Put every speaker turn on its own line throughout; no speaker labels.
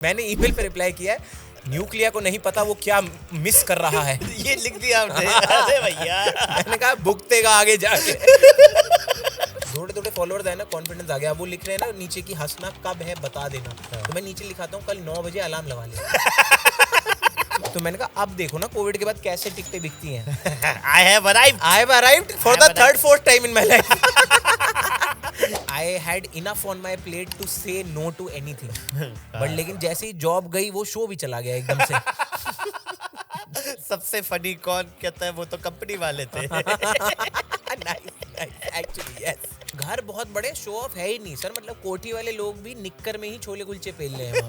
मैंने ईमेल पे रिप्लाई किया है, न्यूक्लिया को नहीं पता वो क्या मिस कर रहा है।
ये लिख दिया आपने? अरे भैया,
मैंने कहा भुगतेगा आगे जाके। थोड़े थोड़े फॉलोअर्स है ना, कॉन्फिडेंस आ गया। अब वो लिख रहे हैं ना नीचे की हंसना कब है बता देना, तो मैं नीचे लिखाता हूँ कल 9 बजे अलार्म लगा ले। तो मैंने कहा अब देखो ना कोविड के बाद कैसे टिकटें बिकती हैं।
I have arrived
for the third fourth time in my life. I had enough on my plate to say no to anything. But लेकिन जैसे ही जॉब गई वो शो भी चला गया एकदम से।
सबसे फनी कौन कहता है, वो तो कंपनी वाले थे।
Actually, yes. घर बहुत बड़े, शो ऑफ है ही नहीं सर। मतलब कोठी वाले लोग भी निक्कर में ही छोले कुलचे पेल रहे हैं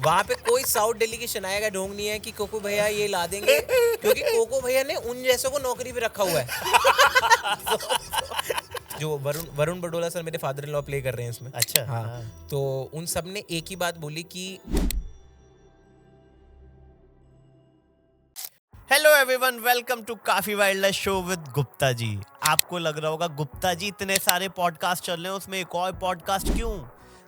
वहाँ पे कोई साउथ डेलीगेशन आएगा ढोंग नहीं है कि कोको भैया ये ला देंगे, क्योंकि कोको भैया ने उन जैसों को नौकरी पे रखा हुआ है। जो वरुण बडोला सर मेरे फादर इन लॉ प्ले कर रहे हैं इसमें।
अच्छा,
हाँ। तो उन सब ने एक ही बात बोली कि
हेलो एवरीवन, वेलकम टू काफी वाइल्ड शो विद गुप्ता जी। आपको लग रहा होगा गुप्ता जी इतने सारे पॉडकास्ट चल रहे हैं, उसमें एक और पॉडकास्ट क्यों?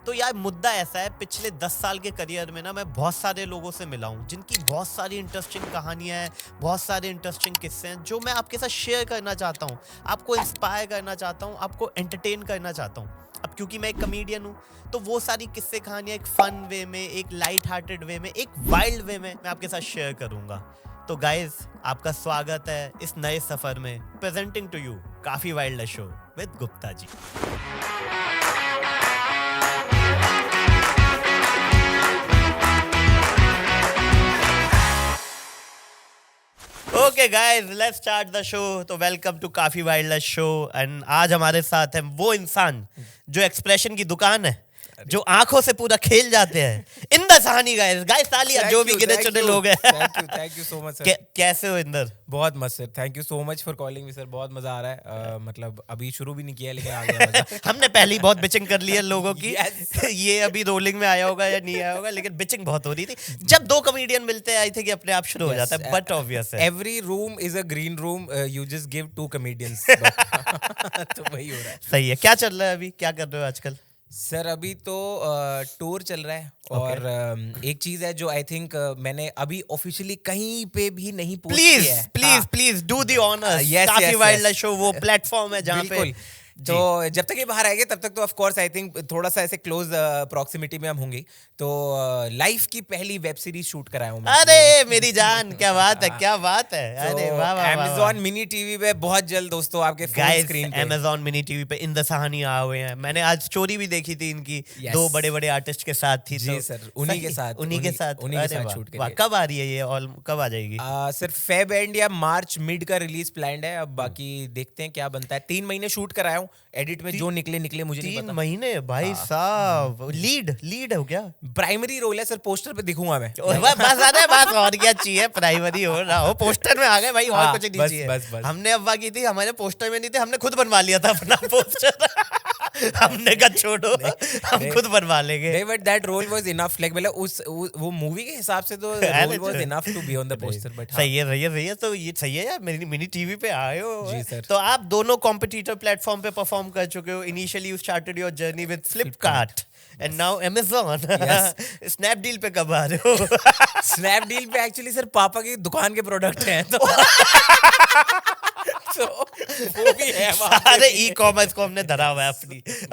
तो यार मुद्दा ऐसा है, पिछले 10 साल के करियर में ना मैं बहुत सारे लोगों से मिला हूँ जिनकी बहुत सारी इंटरेस्टिंग कहानियाँ हैं, बहुत सारे इंटरेस्टिंग किस्से हैं जो मैं आपके साथ शेयर करना चाहता हूँ, आपको इंस्पायर करना चाहता हूँ, आपको एंटरटेन करना चाहता हूँ। अब क्योंकि मैं एक कमेडियन हूँ तो वो सारी किस्से कहानियाँ एक फन वे में, एक लाइट हार्टेड वे में, एक वाइल्ड वे में मैं आपके साथ शेयर करूँगा। तो गाइज, आपका स्वागत है इस नए सफर में। प्रेजेंटिंग टू यू काफी wild show with Gupta ji. Okay guys, let's start the show. तो वेलकम टू काफी वाइल्ड शो। एंड आज हमारे साथ है वो इंसान जो एक्सप्रेशन की दुकान है, जो आंखों से पूरा खेल जाते हैं। इंदर साहनी गाइस तालियां जो भी गिने चुने लोग हैं।
Thank you so much sir.
कैसे हो इंदर?
बहुत मस्त sir, thank you so much for calling me sir. बहुत मजा आ रहा है। मतलब अभी शुरू भी नहीं किया लेकिन आ गया मजा।
हमने पहले ही बहुत बिचिंग कर ली है लोगों की।
Yes.
ये अभी रोलिंग में आया होगा या नहीं आया होगा, लेकिन बिचिंग बहुत हो रही थी। जब दो कॉमेडियन मिलते हैं आई थिंक अपने आप शुरू हो जाता है, बट ऑब्वियस है
every room is a green room, you just give 2 comedians. तो वही हो रहा है।
सही है। क्या चल रहा है अभी, क्या कर रहे हो आजकल?
सर अभी तो टूर चल रहा है और एक चीज है जो आई थिंक मैंने अभी ऑफिशियली कहीं पे भी नहीं पोस्ट किया है।
Please do the honours.
yes,
काफी
yes,
वाइल्ड
yes.
शो वो प्लेटफॉर्म है जहाँ पे
तो जब तक ये बाहर आएंगे तब तक तो ऑफ कोर्स आई थिंक थोड़ा सा ऐसे क्लोज प्रॉक्सिमिटी में हम होंगे। तो लाइफ की पहली वेब सीरीज शूट कराया हूँ मैं।
अरे मेरी जान, क्या बात है, क्या बात है। अरे वाह वाह।
Amazon मिनी टीवी पे बहुत जल्द दोस्तों आपके फोन स्क्रीन पे।
Amazon मिनी टीवी पे इंदर साहनी आए हुए हैं। मैंने आज स्टोरी भी देखी थी इनकी।
Yes.
2 बड़े-बड़े आर्टिस्ट के साथ थी।
जी सर, उन्हीं के साथ शूट करिए।
कब आ रही है ये, और कब आ जाएगी?
सर फेब एंड या मार्च मिड का रिलीज प्लान्ड है। अब बाकी देखते हैं क्या बनता है। 3 महीने शूट कराया हूँ, एडिट में जो निकले मुझे नहीं पता।
3 महीने भाई साहब। लीड हो क्या?
प्राइमरी रोल है सर, पोस्टर पे दिखूंगा मैं।
बस अरे बात और क्या चाहिए, प्राइमरी हो रहा हो, पोस्टर में आ गए भाई, और कुछ नहीं
बस,
चाहिए।
बस।
हमने अब्बा की थी, हमारे पोस्टर में नहीं थे, हमने खुद बनवा लिया था अपना पोस्टर। हमने कहा छोड़ो, हम खुद बनवा लेंगे।
नहीं, but that role was enough, like मतलब वो मूवी के हिसाब से तो role was enough to be on the poster. But
सही है। तो ये सही है यार, मिनी टीवी पे आए हो।
जी सर।
तो आप दोनों कॉम्पिटिटर प्लेटफॉर्म पे परफॉर्म कर चुके हो। Initially you started your journey with Flipkart and now Amazon। Snapdeal पे कब आ रहे हो?
स्नैपडील पे एक्चुअली सर पापा की दुकान के प्रोडक्ट हैं तो वो भी है।
सारे ई-कॉमर्स को हमने धरा हुआ है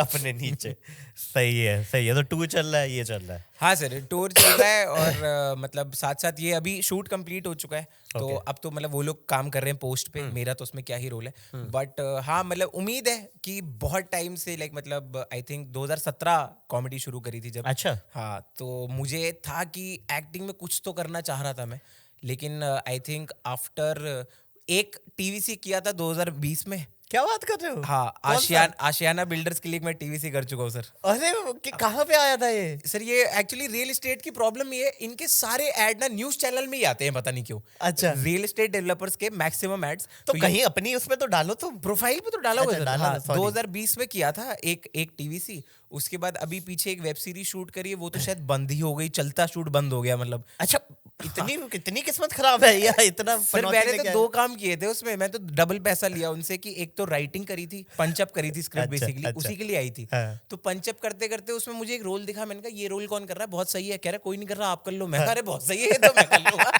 अपने नीचे। सही है। तो टूर चल रहा है, ये चल रहा है।
हाँ सर, टूर चल रहा है और मतलब साथ साथ ये अभी शूट कंप्लीट हो चुका है। तो अब तो मतलब वो लोग काम कर रहे हैं पोस्ट पे, मेरा तो उसमें क्या ही रोल है। बट हाँ मतलब उम्मीद है कि बहुत टाइम से लाइक मतलब आई थिंक 2017 कॉमेडी शुरू करी थी जब।
अच्छा।
हाँ, तो मुझे था कि एक्टिंग में कुछ तो करना चाह रहा था मैं, लेकिन आई थिंक आफ्टर एक टीवीसी किया था 2020 में।
क्या बात कर रहे हो?
हाँ, आशियाना बिल्डर्स के लिए मैं टीवीसी कर चुका हूँ सर।
अरे कहाँ पे आया था ये?
सर ये एक्चुअली रियल एस्टेट की प्रॉब्लम ये है, इनके सारे एड ना न्यूज चैनल में ही आते हैं, पता नहीं क्यों।
अच्छा।
रियल एस्टेट डेवलपर्स के मैक्सिमम एड्स
तो कहीं अपनी उसमें तो डालो, तुम
प्रोफाइल पे तो डाला हुआ
अच्छा,
है।
डाला,
हाँ,
sorry।
2020 में किया था एक टीवीसी। उसके बाद अभी पीछे एक वेब सीरीज शूट करी है, वो तो शायद बंद ही हो गई, चलता शूट बंद हो गया मतलब।
अच्छा, कितनी किस्मत खराब है यार, इतना
सर
पनौती
मैंने
लेके
तो
आए।
2 काम किए थे उसमें, मैं तो डबल पैसा लिया उनसे कि एक तो राइटिंग करी थी, पंचअप करी थी स्क्रिप्ट
अच्छा,
बेसिकली,
अच्छा।
उसी के लिए आई थी।
हाँ।
तो पंचअप करते करते उसमें मुझे एक रोल दिखा, मैंने कहा ये रोल कौन कर रहा है, बहुत सही है। कह रहा कोई नहीं कर रहा, आप कर लो। मैं कहा अरे बहुत सही है, तो मैं कर लूंगा।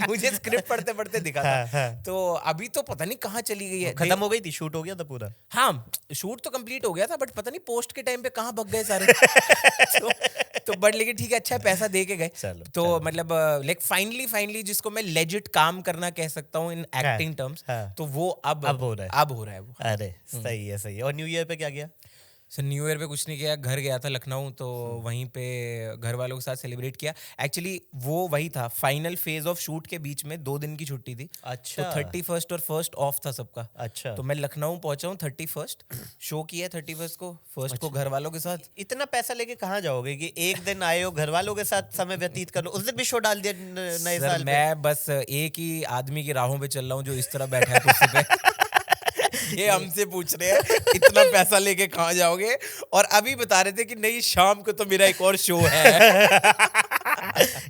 मुझे स्क्रिप्ट पढ़ते पढ़ते दिखा
हाँ,
था।
हाँ।
तो अभी तो पता नहीं कहाँ चली गई है।
खत्म हो गई थी, शूट हो गया था पूरा?
हाँ, शूट तो कंप्लीट हो गया था, बट पता नहीं पोस्ट के टाइम पे कहाँ भग गए सारे। तो बट लेकिन ठीक है, अच्छा है, पैसा दे के गए।
चलो,
तो
चलो।
मतलब लाइक फाइनली जिसको मैं लेजिट काम करना कह सकता हूँ इन एक्टिंग टर्म्स,
हाँ।
तो वो अब
हो रहा है।
अब हो रहा है वो।
अरे सही है, सही है। और न्यू ईयर पे क्या किया?
सर न्यू ईयर पे कुछ नहीं किया, घर गया था लखनऊ, तो वहीं पे घर वालों के साथ सेलिब्रेट किया। एक्चुअली वो वही था, फाइनल फेज ऑफ शूट के बीच में 2 दिन की छुट्टी थी।
अच्छा।
तो 31st और 1st ऑफ था सबका।
अच्छा।
तो मैं लखनऊ पहुंचा हूँ 31st, शो किया 31st को, 1st को घर वालों के साथ।
इतना पैसा लेके कहाँ जाओगे कि एक दिन आए हो, घर वालों के साथ समय व्यतीत कर लो? उस दिन भी शो डाल दिया नए
सर
साल पे।
मैं बस एक ही आदमी की राहों पे चल रहा हूँ जो इस तरह बैठा है कुर्सी पे। ये हमसे पूछ रहे हैं इतना पैसा लेके कहाँ जाओगे, और अभी बता रहे थे कि नहीं शाम को तो मेरा एक और शो है।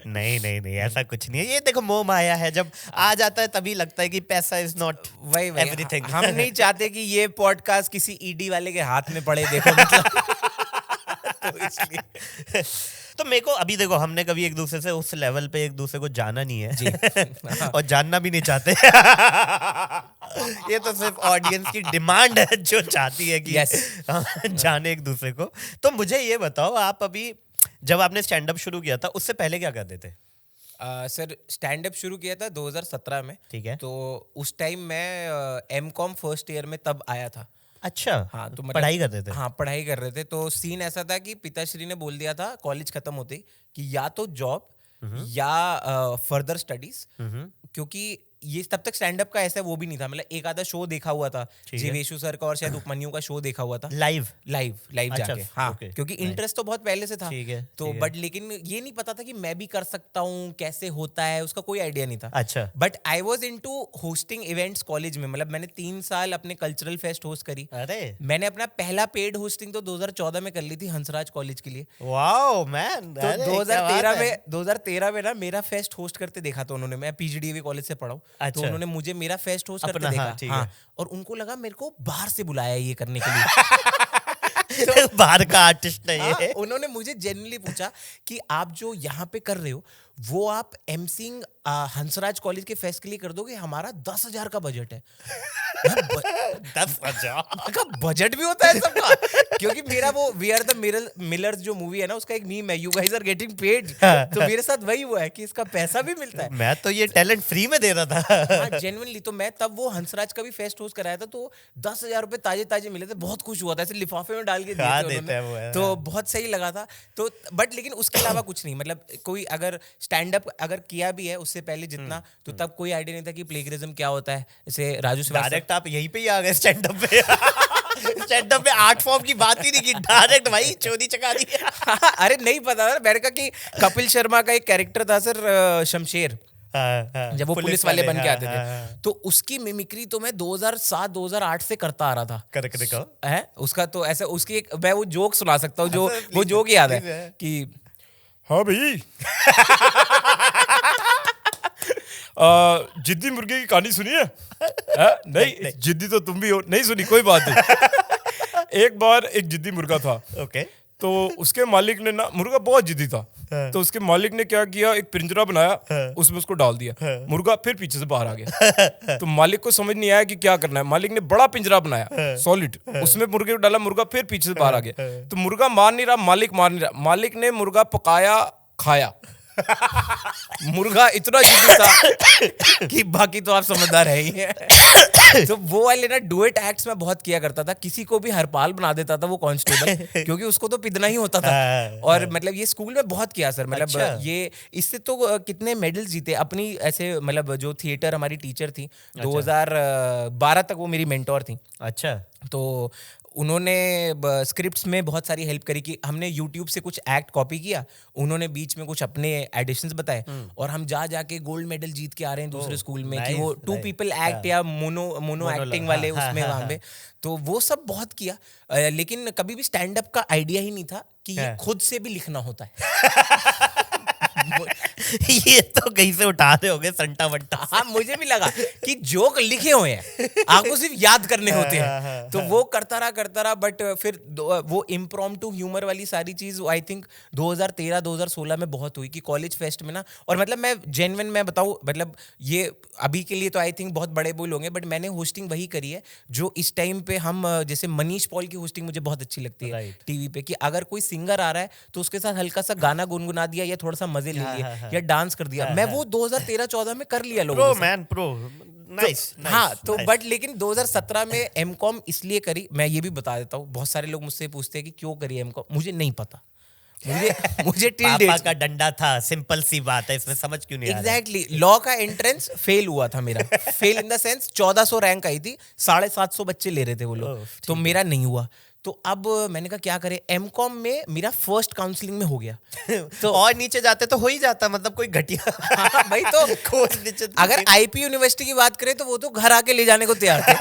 नहीं नहीं नहीं, ऐसा कुछ नहीं है। ये देखो मोह माया है, जब आ जाता है तभी लगता है कि पैसा इज नॉट
वही
एवरीथिंग।
हम नहीं चाहते कि ये पॉडकास्ट किसी ईडी वाले के हाथ में पड़े, देखो मतलब। तो इसलिए
तो मेरे को अभी देखो, हमने कभी एक दूसरे से उस लेवल पे एक दूसरे को जाना नहीं है
जी।
और जानना भी नहीं चाहते। ये तो सिर्फ ऑडियंस की डिमांड है जो चाहती है कि
Yes.
जाने एक दूसरे को। तो मुझे ये बताओ, आप अभी जब आपने स्टैंड अप शुरू किया था उससे पहले क्या करते थे?
सर स्टैंड अप शुरू किया था 2017 में।
ठीक है।
तो उस टाइम मैं एमकॉम फर्स्ट ईयर में तब आया था।
अच्छा।
हाँ, तो मतलब
पढ़ाई करते थे?
हाँ, पढ़ाई कर रहे थे। तो सीन ऐसा था कि पिताश्री ने बोल दिया था कॉलेज खत्म होते ही कि या तो जॉब या फर्दर स्टडीज, क्योंकि ये तब तक स्टैंड अप का ऐसा वो भी नहीं था। मतलब एक आधा शो देखा हुआ था, जीवेशु सर का और शायद उपमन्यु का शो देखा हुआ था
लाइव
लाइव
अच्छा,
जाके। हाँ,
okay,
क्योंकि इंटरेस्ट तो बहुत पहले से था।
ठीक है,
तो
ठीक है।
बट लेकिन ये नहीं पता था कि मैं भी कर सकता हूँ, कैसे होता है उसका कोई आइडिया नहीं था।
अच्छा।
But I was into hosting events college में। मतलब मैंने 3 साल अपने कल्चरल फेस्ट होस्ट करी।
अरे
मैंने अपना पहला पेड होस्टिंग तो 2014 में कर ली थी हंसराज कॉलेज के लिए।
Wow man.
तो 2013 में ना मेरा फेस्ट होस्ट करते देखा था उन्होंने। मैं पीजीडीवी कॉलेज से पढ़ा हूँ।
अच्छा।
तो उन्होंने मुझे मेरा फेस्ट होस्ट करते
अपना,
देखा।
हाँ, ठीक है।
हाँ, और उनको लगा मेरे को बाहर से बुलाया ये करने के लिए।
बाहर का आर्टिस्ट है
हाँ,
ये।
उन्होंने मुझे जेन्युइनली पूछा कि आप जो यहाँ पे कर रहे हो वो आप एमसीइंग हंसराज कॉलेज के फेस्ट के लिए कर दोगे, हमारा 10,000 का बजट है।
10,000
बजट भी होता है सबका। क्योंकि मेरा वो वी आर द मिलर्स जो मूवी है ना, उसका एक मीम है, you guys are getting paid. तो मेरे साथ वही हुआ है कि इसका पैसा भी मिलता है।
मैं तो ये टैलेंट फ्री में दे रहा था।
हाँ, जेन्युइनली। तो मैं तब वो हंसराज का भी फेस्ट होस्ट कराया था, तो 10,000 रुपए ताजे ताजे मिले थे। बहुत खुश हुआ था, ऐसे लिफाफे में डाल के दिए
हाँ,
थे
देते हैं वो,
उन्होंने।
है,
तो
हाँ।
बहुत सही लगा था। तो बट लेकिन उसके अलावा कुछ नहीं। मतलब कोई अगर स्टैंड अप अगर किया भी है उससे पहले जितना, तो तब कोई आइडिया नहीं था कि प्लेगरिज्म क्या होता है। जैसे राजू श्रीवास्तव,
डायरेक्ट आप यहीं पे ही आ गए स्टैंड अप पे। स्टैंड अप में आर्ट फॉर्म की बात ही नहीं की, डायरेक्ट भाई चोरी चका दी।
अरे नहीं पता था मैंने कहा कि कपिल शर्मा का एक कैरेक्टर था सर, शमशेर, जब वो पुलिस वाले बन के आते थे। तो उसकी मिमिक्री तो मैं 2007-2008 से करता आ रहा था।
करके दिखाओ।
है उसका तो ऐसा, उसकी एक मैं वो जोक सुना सकता हूँ जो वो जोक याद है कि हाँ भाई जिद्दी मुर्गे की कहानी सुनी है? नहीं, जिद्दी तो तुम भी हो, नहीं सुनी, कोई बात नहीं। एक बार एक जिद्दी मुर्गा था।
ओके।
तो उसके मालिक ने ना, मुर्गा बहुत जिद्दी था, तो उसके मालिक ने क्या किया, एक पिंजरा बनाया, उसमें उसको डाल दिया। मुर्गा फिर पीछे से बाहर आ गया। तो मालिक को समझ नहीं आया कि क्या करना है। मालिक ने बड़ा पिंजरा बनाया सॉलिड, उसमें मुर्गे को डाला, मुर्गा फिर पीछे से बाहर आ गया। तो मुर्गा मार नहीं रहा, मालिक मार नहीं रहा। मालिक ने मुर्गा पकाया, खाया। मुर्गा इतना जिद्दी था कि बाकी तो आप समझदार है ही हैं। तो वो वाले ना डुएट एक्ट्स में बहुत किया करता था। किसी को भी हरपाल बना देता था वो कांस्टेबल, क्योंकि उसको तो पिदना ही होता था। और मतलब ये स्कूल में बहुत किया सर। मतलब
अच्छा।
ये इससे तो कितने मेडल जीते अपनी ऐसे। मतलब जो थिएटर हमारी टीचर थी 2012 तक वो मेरी मेंटोर थी।
अच्छा।
तो उन्होंने स्क्रिप्ट्स में बहुत सारी हेल्प करी कि हमने यूट्यूब से कुछ एक्ट कॉपी किया, उन्होंने बीच में कुछ अपने एडिशंस बताए, और हम जा जाके गोल्ड मेडल जीत के आ रहे हैं दूसरे स्कूल में कि वो 2 पीपल एक्ट या मोनो एक्टिंग वाले उसमें वहां पे। तो वो सब बहुत किया, लेकिन कभी भी स्टैंड अप का आइडिया ही नहीं था कि ये खुद से भी लिखना होता है।
ये तो कहीं से उठा रहे होगे संटा वंटा।
हाँ मुझे भी लगा कि जोक लिखे हुए हैं, आपको सिर्फ याद करने होते हैं। तो वो करता रहा बट फिर वो इम्प्रॉम्प्टू ह्यूमर वाली सारी चीज आई थिंक 2013-2016 में बहुत हुई कि कॉलेज फेस्ट में ना। और मतलब मैं जेन्युइन मैं बताऊं, मतलब ये अभी के लिए तो आई थिंक बहुत बड़े बोल होंगे, बट मैंने होस्टिंग वही करी है जो इस टाइम पे हम जैसे मनीष पॉल की होस्टिंग मुझे बहुत अच्छी लगती है
Right.
टीवी पे, कि अगर कोई सिंगर आ रहा है तो उसके साथ हल्का सा गाना गुनगुना दिया या थोड़ा सा मजे ले लिए या डांस कर दिया। मैं वो 2013-14 में कर लिया लोगों
प्रो
से।
Man pro, nice.
हाँ तो बट लेकिन 2017 में एमकॉम इसलिए करी, मैं ये भी बता देता हूँ। बहुत सारे लोग मुझसे पूछते हैं कि क्यों करी एमकॉम, मुझे नहीं पता। मुझे टिल
पापा
डेट
का डंडा था, सिंपल सी बात है, इसमें समझ क्यों नहीं आ रहा है?
एग्जैक्टली लॉ का एंट्रेंस फेल हुआ था मेरा। Fail in the sense 1400 rank आई थी, 750 बच्चे ले रहे थे वो लोग, तो मेरा नहीं हुआ। तो अब मैंने कहा क्या करें, एमकॉम में मेरा फर्स्ट काउंसलिंग में हो गया।
तो और नीचे जाते तो हो ही जाता, मतलब कोई घटिया
हाँ, भाई तो
कोर्स नीचे।
अगर आईपी यूनिवर्सिटी की बात करें तो वो तो घर आके ले जाने को तैयार थे।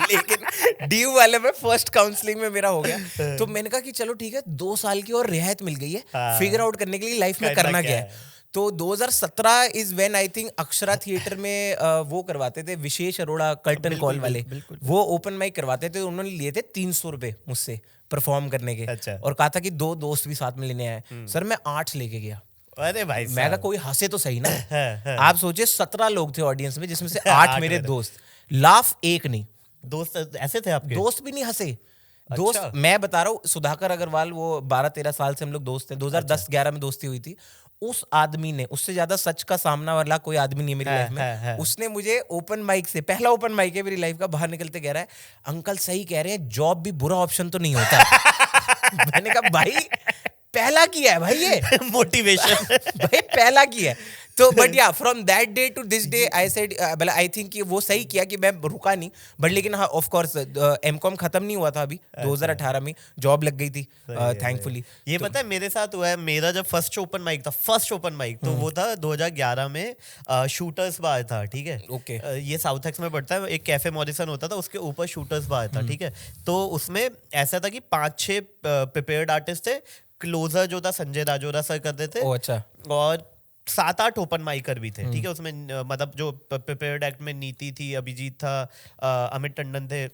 लेकिन डीयू वाले में फर्स्ट काउंसलिंग में मेरा हो गया। तो मैंने कहा कि चलो ठीक है, 2 साल की और रियायत मिल गई है फिगर आउट करने के लिए लाइफ में करना क्या है। तो 2017 is when I think Akshara theatre में वो करवाते थे विशेष अरोड़ा कर्टन कॉल वाले, वो ओपन माइक करवाते थे। उन्होंने लिए थे 300 रुपए मुझसे परफॉर्म करने के।
अच्छा।
और कहा था कि 2 दोस्त भी साथ में लेने आए। सर मैं 8 लेके गया।
अरे भाई
मैं कहा कोई हंसे तो सही ना। आप सोचिए 17 लोग थे ऑडियंस में, जिसमें से 8 मेरे दोस्त। लाफ एक नहीं।
दोस्त ऐसे थे आपके?
दोस्त भी नहीं हंसे। दोस्त मैं बता रहा हूँ, सुधाकर अग्रवाल, वो 12-13 साल से हम लोग दोस्त हैं। 2010-11 में दोस्ती हुई थी। उस आदमी ने, उससे ज्यादा सच का सामना वाला कोई आदमी नहीं है मेरी लाइफ में। उसने मुझे ओपन माइक से, पहला ओपन माइक है मेरी लाइफ का, बाहर निकलते कह रहा है अंकल सही कह रहे हैं, जॉब भी बुरा ऑप्शन तो नहीं होता। मैंने कहा भाई पहला किया है भाई ये
मोटिवेशन।
भाई पहला किया है। तो but yeah from that day to this day I said, I think वो सही किया कि मैं रुका नहीं। बट लेकिन हाँ ऑफ कोर्स एमकॉम खत्म नहीं हुआ था अभी, 2018 में जॉब लग गई थी थैंकफुली।
ये पता है मेरे साथ हुआ है। मेरा जब फर्स्ट ओपन माइक तो वो था 2011 में, शूटर्स बार था, ठीक है।
ओके।
ये साउथ एक्स में पड़ता है, एक कैफे मॉरिसन होता था, उसके ऊपर शूटर्स बार था, ठीक है। तो उसमें ऐसा था कि 5-6 प्रिपेयर्ड आर्टिस्ट थे। क्लोजर जो था संजय राजोरा सर करते थे।
ओ अच्छा।
और 7-8 ओपन माइकर भी थे, ठीक है। उसमें मतलब जो प्रिपेयर्ड एक्ट में नीति थी, अभिजीत था, अमित टंडन थे,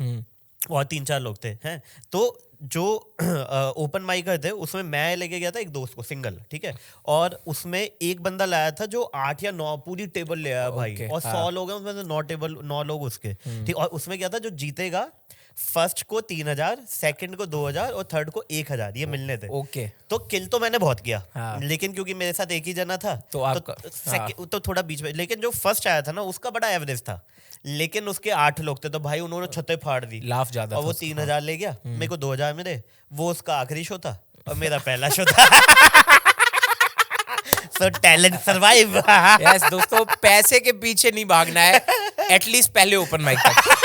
और 3-4 लोग थे हैं। तो जो ओपन माइकर थे उसमें मैं लेके गया था एक दोस्त को सिंगल, ठीक है। और उसमें एक बंदा लाया था जो 8 या 9 पूरी टेबल ले आया भाई। और 100 लोग हैं उसमें से 9 लोग उसके, ठीक। और उसमें क्या था, जो जीतेगा फर्स्ट को 3000, सेकंड को 2000 और थर्ड को 1000, ये मिलने थे।
ओके।
तो किल तो मैंने बहुत किया।
हाँ।
लेकिन क्योंकि मेरे साथ एक ही जना था
तो आपका
तो थोड़ा बीच में। लेकिन जो फर्स्ट आया था ना उसका बड़ा एवरेज था, लेकिन उसके 8 लोग थे, तो भाई उन्होंने छतें फाड़ दी।
लाफ ज्यादा
और वो
था।
3000 ले गया, मेरे को 2000 मिले। वो उसका आखिरी शो था और मेरा पहला शो था। So talent survive।
यस दोस्तों, पैसे के पीछे नहीं भागना है, एटलीस्ट पहले ओपन माइक तक।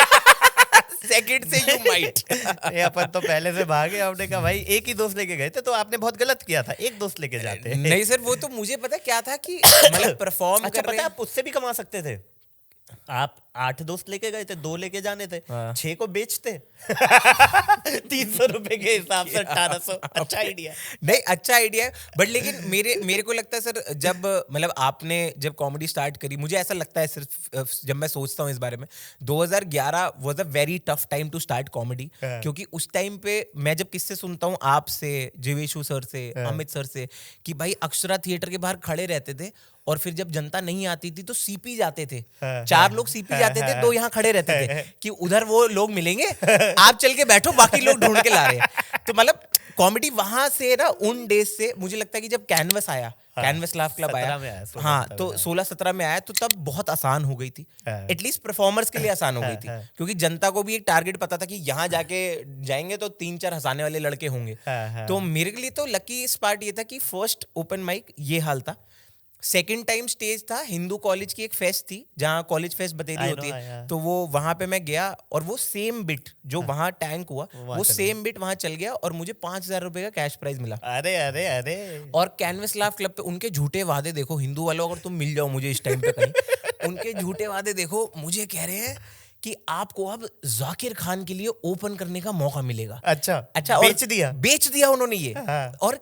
सेकंड से यू माइट।
ये अपन तो पहले से भागे। आपने कहा भाई एक ही दोस्त लेके गए थे, तो आपने बहुत गलत किया था, एक दोस्त लेके जाते।
नहीं सर, वो तो मुझे पता क्या था कि मतलब परफॉर्म
अच्छा
कर
पता
रहे
है आप उससे भी कमा सकते थे। आप 8 दोस्त लेके गए थे, 2 लेके जाने थे, 6 को बेचते। 300 रुपए के हिसाब से 1800। अच्छा आइडिया।
नहीं अच्छा आइडिया है, बट लेकिन मेरे को लगता है सर, जब मतलब आपने जब कॉमेडी स्टार्ट करी, मुझे ऐसा लगता है सिर्फ जब मैं सोचता हूँ इस बारे में, 2011 was a very tough time to start comedy. क्योंकि उस टाइम पे मैं जब किस्से सुनता हूँ आपसे, जीवेशु सर से, अमित सर से, कि भाई अक्षरा थिएटर के बाहर खड़े रहते थे और फिर जब जनता नहीं आती थी तो सीपी जाते थे। 4 लोग सीपी जाते थे, 2 यहाँ खड़े रहते थे कि उधर वो लोग मिलेंगे, आप चल के बैठो, बाकी लोग ढूंढ के ला रहे हैं। तो मतलब कॉमेडी वहां से ना, उन डेज से मुझे लगता है कि जब कैनवस आया, कैनवस लाफ क्लब आया, हाँ, तो 16-17 में आया, तो तब बहुत आसान हो गई थी। एटलीस्ट परफॉर्मर्स के लिए आसान हो गई थी, क्योंकि जनता को भी एक टारगेट पता था कि यहाँ जाके जाएंगे तो 3-4 हंसाने वाले लड़के होंगे। तो मेरे लिए तो लकी इस पार्ट ये था कि फर्स्ट ओपन माइक ये हाल था। सेकेंड टाइम स्टेज था, हिंदू कॉलेज की एक फेस्ट थी जहाँ कॉलेज फेस्ट बतेरी होती है, तो वो वहां पे मैं गया और वो सेम बिट जो वहां टैंक हुआ, वो सेम बिट वहां चल गया और मुझे 5000 रुपए का कैश प्राइज मिला।
अरे अरे अरे।
और कैनवस लाफ क्लब पे उनके झूठे वादे देखो, हिंदू वालों, अगर तुम मिल जाओ मुझे इस टाइम पे कहीं, उनके झूठे वादे देखो। मुझे कह रहे हैं कि आपको अब जाकिर खान के लिए ओपन करने का मौका मिलेगा।
अच्छा
और
बेच दिया
उन्होंने ये।
हाँ।
और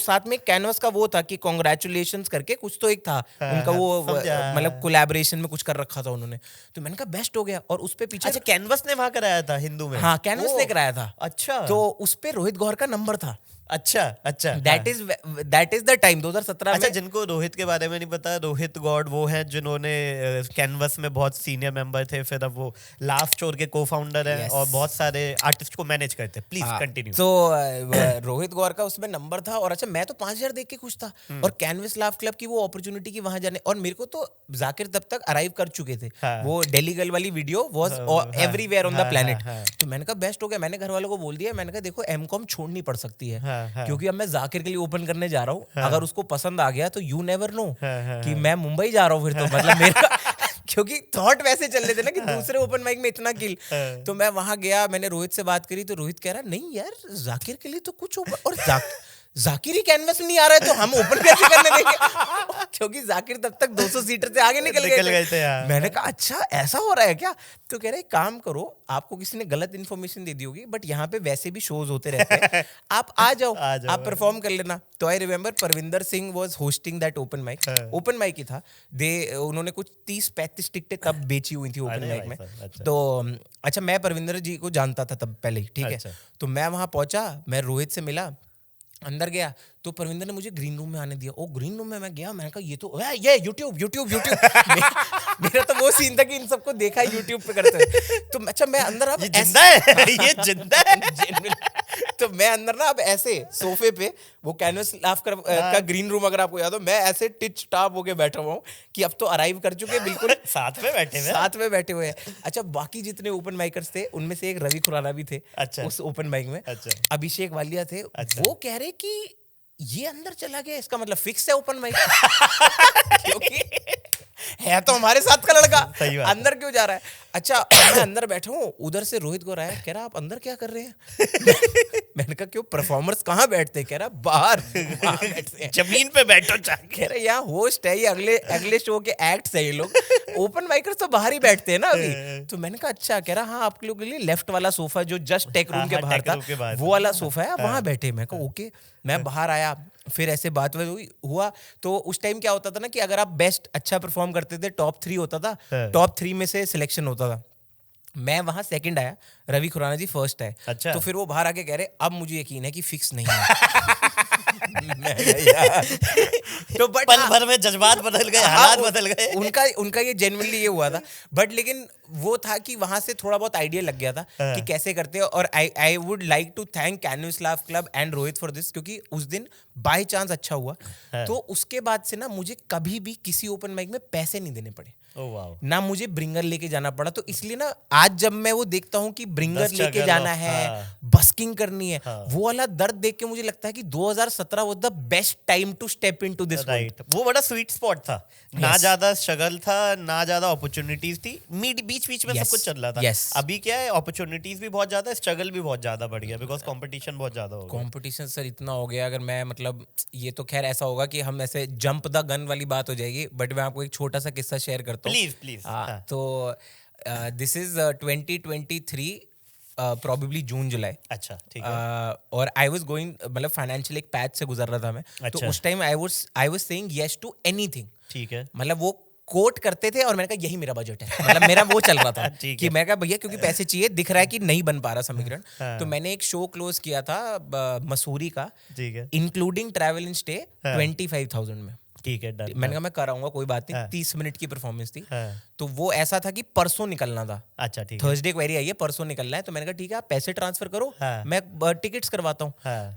साथ में कैनवस का वो था कि कांग्रेचुलेशंस करके कुछ तो एक था उनका वो मतलब कोलैबोरेशन में कुछ कर रखा था उन्होंने। तो मैंने कहा बेस्ट हो गया। और उस पे पीछे
अच्छा कैनवस ने वहां कराया था हिंदू में?
हाँ कैनवस ने कराया था।
अच्छा
तो उस पे रोहित गौर का नंबर था।
अच्छा
दैट इज द टाइम 2017
अच्छा
में।
जिनको रोहित के बारे में नहीं पता, रोहित गॉड वो हैं जिन्होंने कैनवस में बहुत सीनियर मेंबर थे, फिर अब वो लास्ट स्टोर के को-फाउंडर हैं और बहुत सारे आर्टिस्ट को मैनेज करते हैं। Please continue.
तो रोहित गौर का उसमें नंबर था। और अच्छा मैं तो 5,000 देख के खुश था। और कैनवस लाफ क्लब की वो अपॉर्चुनिटी की वहां जाने, और मेरे को तो जाकिर तब तक अराइव कर चुके थे। वो डेली गर्ल वाली video was everywhere on the planet. तो मैंने कहा बेस्ट हो गया। मैंने घर वालों को बोल दिया, मैंने कहा देखो एमकॉम छोड़नी पड़ सकती है क्योंकि अब मैं जाकिर के लिए ओपन करने जा रहा हूँ। अगर उसको पसंद आ गया तो यू नेवर नो कि मैं मुंबई जा रहा हूँ फिर तो मतलब मेरा क्योंकि थॉट वैसे चल रहे थे ना कि दूसरे ओपन माइक में इतना किल। तो मैं वहां गया, मैंने रोहित से बात करी तो रोहित कह रहा नहीं यार जाकिर के लिए तो कुछ ओपन, और जाकिर ही कैनवस में नहीं आ रहा है तो हम ओपन कैसे करने देंगे क्योंकि जाकिर तब तक 200 सीटर से आगे निकल गए थे। मैंने कहा अच्छा ऐसा हो रहा है क्या? तो कह रहे काम करो, आपको किसी ने गलत इन्फॉर्मेशन दे दी होगी बट यहाँ पे वैसे भी शोज होते रहते हैं, आप आ जाओ आप परफॉर्म कर लेना। तो I remember Parvinder Singh was hosting that open mic. Open mic ही था। उन्होंने कुछ 30-35 टिकटें तब बेची हुई थी ओपन माइक में। तो अच्छा मैं परविंदर जी को जानता था तब पहले ही, ठीक है। तो मैं वहां पहुंचा, मैं रोहित से मिला, अंदर गया तो परविंदर ने मुझे ग्रीन रूम में आने दिया। ग्रीन रूम में मैं गया, मैंने कहा ये तो ये यूट्यूब मेरा तो वो सीन था कि इन सबको देखा है यूट्यूब पे करते हैं। तो अच्छा मैं अंदर अब
ये जिंदा है
तो मैं अंदर ना अब ऐसे सोफे पे, वो कैनवस लाफ का ग्रीन रूम अगर आपको याद हो, मैं ऐसे टिच टाप होके बैठा हुआ हूँ कि अब तो अराइव कर चुके बिल्कुल
साथ में बैठे हुए
हैं। अच्छा बाकी जितने ओपन माइकर्स थे उनमें से एक रवि खुराना भी थे। अच्छा। उस ओपन माइक में। अच्छा। अभिषेक वालिया थे। अच्छा। वो कह रहे कि ये अंदर चला गया इसका मतलब फिक्स है ओपन माइक क्योंकि है तो हमारे साथ का लड़का, अंदर क्यों जा रहा है? अच्छा मैं अंदर बैठा हूँ, उधर से रोहित गौर आया, कह रहा आप अंदर क्या कर रहे हैं? मैंने कहा क्यों, परफॉर्मर्स कहाँ बैठते हैं? कह रहा बाहर बैठते हैं,
जमीन पे बैठो।
कह रहे यहाँ होस्ट है, ये अगले शो के एक्ट्स है ये लोग, ओपन माइकर्स तो बाहर ही बैठते हैं ना अभी। तो मैंने कहा अच्छा। कह रहा हाँ आप लोगों के लिए लेफ्ट वाला सोफा जो जस्ट टेक रूम के बाहर था वो वाला सोफा है, वहां बैठे। मैं कहा ओके। मैं बाहर आया, फिर ऐसे बात हुआ। तो उस टाइम क्या होता था ना कि अगर आप बेस्ट अच्छा परफॉर्म करते थे टॉप 3 होता था, टॉप 3 में से सिलेक्शन होता था। मैं वहां सेकंड आया, रवि खुराना जी फर्स्ट है। अच्छा। तो फिर वो बाहर आके कह रहे अब मुझे यकीन है कि फिक्स नहीं है।
तो पल भर में जज्बात बदल गए, हालात बदल गए।
उनका ये जेन्युइनली ये हुआ था। बट लेकिन वो था कि वहां से थोड़ा बहुत आइडिया लग गया था कि कैसे करते हैं। और I would like to thank Canvas Laugh Club and Rohit for this, क्योंकि उस दिन बाय चांस अच्छा हुआ। तो उसके बाद से ना मुझे कभी भी किसी ओपन माइक में पैसे नहीं देने पड़े। ना मुझे ब्रिंगर लेके जाना पड़ा। तो इसलिए ना आज जब मैं वो देखता हूँ कि ब्रिंगर लेके जाना है, बस्किंग करनी है, वो वाला दर्द देख के मुझे लगता है कि 2017 was the best time to step into this world.
वो बड़ा स्वीट स्पॉट था। ना ज्यादा स्ट्रगल था, ना ज्यादा अपॉर्चुनिटीज थी, बीच में सब कुछ चल रहा था। अभी क्या है, अपॉर्चुनिटीज भी बहुत ज्यादा है, स्ट्रगल भी बहुत ज्यादा बढ़ गया बिकॉज कंपटीशन बहुत ज्यादा हो गया।
कंपटीशन सर इतना हो गया, अगर मैं मतलब ये तो खैर ऐसा होगा कि हम ऐसे जंप द गन वाली बात हो जाएगी, बट मैं आपको एक छोटा सा किस्सा शेयर करता हूँ
प्लीज।
तो this is 2023 probably June July.
अच्छा ठीक है।
और आई वाज गोइंग, मतलब फाइनेंशियल एक पैच से गुजर रहा था मैं। अच्छा। तो उस time I was saying yes to anything.
ठीक है।
मतलब वो कोट करते थे और मैंने कहा यही मेरा बजट है, मतलब मेरा वो चल रहा था कि मैं कहा भैया क्योंकि पैसे चाहिए, दिख रहा है कि नहीं बन पा रहा समीकरण। तो मैंने एक शो क्लोज किया था मसूरी का, इंक्लूडिंग ट्रैवल एंड स्टे 25,000 में।
ठीक है,
मैंने कहा मैं कराऊंगा, कोई बात नहीं। 30 मिनट की परफॉर्मेंस थी। तो वो ऐसा था कि परसों निकलना था।
अच्छा ठीक है।
थर्सडे क्वेरी आई है, परसों निकलना है। तो मैंने कहा ठीक है आप पैसे ट्रांसफर करो, मैं टिकट्स करवाता हूँ।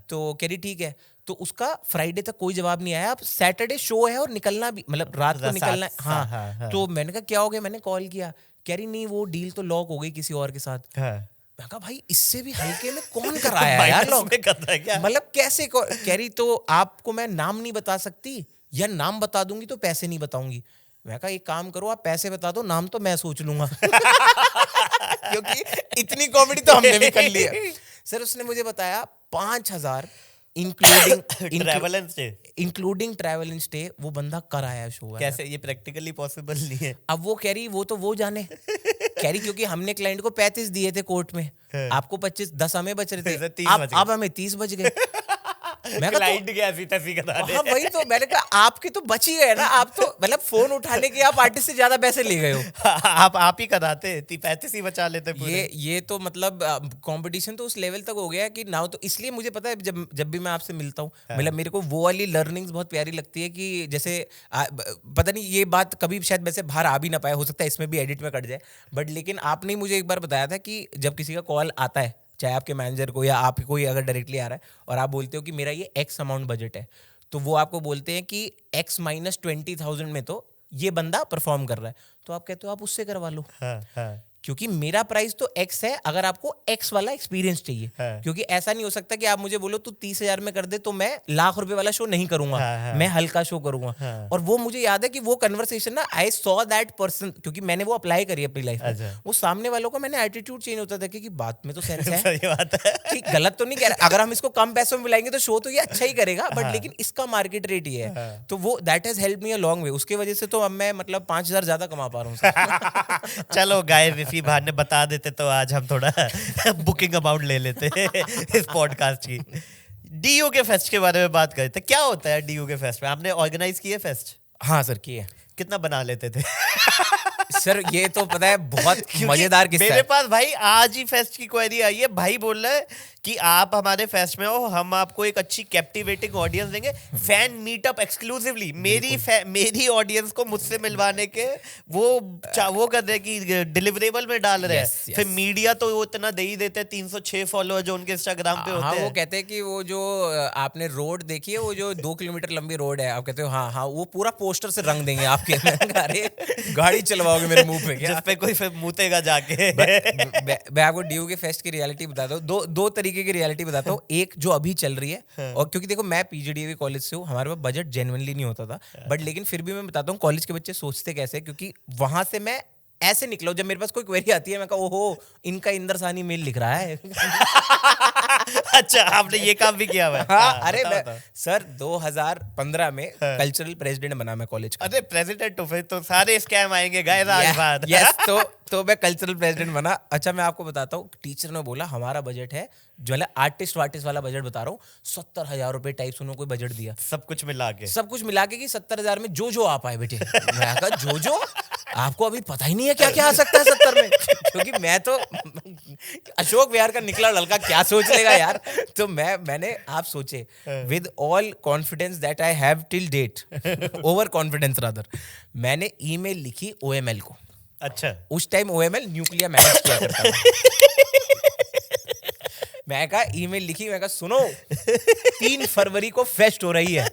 तो कह रही ठीक है। तो उसका फ्राइडे तक कोई जवाब नहीं आया। अब सैटरडे शो है और निकलना भी, मतलब रात को निकलना है। हाँ। तो मैंने कहा क्या हो गया, मैंने कॉल किया, कह रही नहीं वो डील तो लॉक हो गई किसी और के साथ। मैं कहा भाई इससे भी हल्के में कौन कराया यार लॉक, मतलब कैसे? कह रही तो आपको मैं नाम नहीं बता सकती, या नाम बता दूंगी तो पैसे नहीं बताऊंगी। मैं कहा एक काम करो आप पैसे बता दो, नाम तो मैं सोच लूंगा। क्योंकि इतनी कॉमेडी तो हमने भी कर ली है। सर उसने मुझे बताया 5,000 इंक्लूडिंग ट्रैवल एंड स्टे वो बंदा कर आया शो।
कैसे? ये प्रैक्टिकली पॉसिबल नहीं है।
अब वो कह रही वो तो वो जाने कह रही क्योंकि हमने क्लाइंट को 35 दिए थे कोर्ट में, आपको 25, 10 हमें बच रहे थे,
30 बच गए।
अब हमें 30 बच गए। मैं कहा
क्लाइंट क्या ऐसी तैसी करा दे।
हाँ वही तो मैंने कहा, आपके तो बच ही गए ना, आप तो मतलब फोन उठाने के आप आर्टिस्ट से ज्यादा पैसे ले गए हो।
आप ही कराते 35 ही बचा लेते पूरे।
ये तो मतलब कंपटीशन तो उस लेवल तक हो गया है कि नाउ तो, इसलिए मुझे पता है जब भी मैं आपसे मिलता हूँ, मतलब मेरे को वो वाली लर्निंग्स बहुत प्यारी लगती है कि जैसे पता नहीं ये बात कभी शायद वैसे बाहर आ भी ना पाए, हो सकता है इसमें भी एडिट में कट जाए, बट लेकिन आपने मुझे एक बार बताया था कि जब किसी का कॉल आता है, चाहे आपके मैनेजर को या आप कोई अगर डायरेक्टली आ रहा है और आप बोलते हो कि मेरा ये एक्स अमाउंट बजट है, तो वो आपको बोलते हैं कि एक्स माइनस 20,000 में तो ये बंदा परफॉर्म कर रहा है, तो आप कहते हो आप उससे करवा लो।
हाँ।
क्योंकि मेरा प्राइस तो एक्स है, अगर आपको एक्स वाला एक्सपीरियंस चाहिए। क्योंकि ऐसा नहीं हो सकता कि आप मुझे बोलो तू 30,000 में कर दे तो मैं ₹1,00,000 वाला शो नहीं करूंगा, मैं हल्का शो करूंगा। और वो मुझे याद है कि वो कन्वर्सेशन ना, आई सॉ दैट पर्सन, क्योंकि मैंने वो अप्लाई करी अपनी लाइफ में, वो सामने वालों का मैंने एटीट्यूड चेंज होता था कि बात में तो सेंस है,
सही बात है,
कि गलत तो नहीं कह रहा, अगर हम इसको कम पैसों में बुलाएंगे तो शो तो ये अच्छा ही करेगा, बट लेकिन इसका मार्केट रेट ये है, तो वो that has help me a long way. उसकी वजह से तो अब मैं मतलब 5,000 ज्यादा कमा पा रहा हूँ।
चलो गाय इसी बहाने बता देते तो आज हम थोड़ा बुकिंग अमाउंट ले लेते इस पॉडकास्ट की। डीयू के फेस्ट के बारे में बात करते, क्या होता है डीयू के फेस्ट में? आपने ऑर्गेनाइज किए फेस्ट?
हाँ सर किए।
कितना बना लेते थे?
सर ये तो पता है बहुत मजेदार किस्सा
मेरे
है।
पास भाई आज ही फेस्ट की क्वेरी आई है, भाई बोल रहा है कि आप हमारे फेस्ट में हो, हम आपको एक अच्छी कैप्टिवेटिंग ऑडियंस देंगे, फैन मीटअप एक्सक्लूसिवली, मेरी ऑडियंस को मुझसे मिलवाने के वो कर रहे कि डिलीवरेबल में डाल रहे हैं। फिर मीडिया तो वो इतना दे ही देते हैं, 306 फॉलोअर जो उनके इंस्टाग्राम पे होते हैं।
वो कहते हैं कि वो जो आपने रोड देखी है, वो जो 2 किलोमीटर लंबी रोड है, आप कहते हो हाँ वो पूरा पोस्टर से रंग देंगे आपके। अरे गाड़ी चलवाओगे मेरे मुंह पे क्या?
जिस पे कोई फिर मुतेगा जाके।
मैं आपको डीयू के फेस्ट की रियलिटी बताता हूँ, दो तरीके की रियलिटी बताता हूँ। एक जो अभी चल रही है, और क्योंकि देखो मैं पीजीडीए कॉलेज से हूँ, हमारे पास बजट जेन्युइनली नहीं होता था, बट लेकिन फिर भी मैं बताता हूँ कॉलेज के बच्चे सोचते कैसे, क्योंकि वहां से मैं ऐसे निकला, जब मेरे पास कोई क्वेरी आती है मैं कहा ओहो इनका इंद्रसानी मेल लिख रहा है।
अच्छा आपने ये काम भी किया हुआ है?
हाँ, अरे सर 2015 में कल्चरल प्रेसिडेंट बना मैं कॉलेज का।
अरे प्रेसिडेंट तो फिर तो सारे स्कैम आएंगे गाइस आज बाद।
यस, तो मैं कल्चरल प्रेसिडेंट बना। अच्छा मैं आपको बताता हूँ, टीचर ने बोला हमारा बजट है, जो है आर्टिस्ट वाला बजट बता रहा हूँ, 70,000 रुपए टाइप उन्होंने कोई बजट दिया,
सब कुछ मिला के
कि 70,000 में जो आ पाए बेटे। मैं कहा जो आपको अभी पता ही नहीं है क्या क्या आ सकता है 70 में, क्योंकि मैं तो अशोक विहार का निकला लड़का क्या सोच लेगा यार। तो मैंने आप सोचे, with all confidence that I have till date, over confidence rather, मैंने ईमेल लिखी ओएमएल को।
अच्छा,
उस टाइम ओएमएल न्यूक्लिया मैनेज किया करता था। मैं कहा ईमेल लिखी, मैं कहा सुनो 3 फरवरी को फेस्ट हो रही है,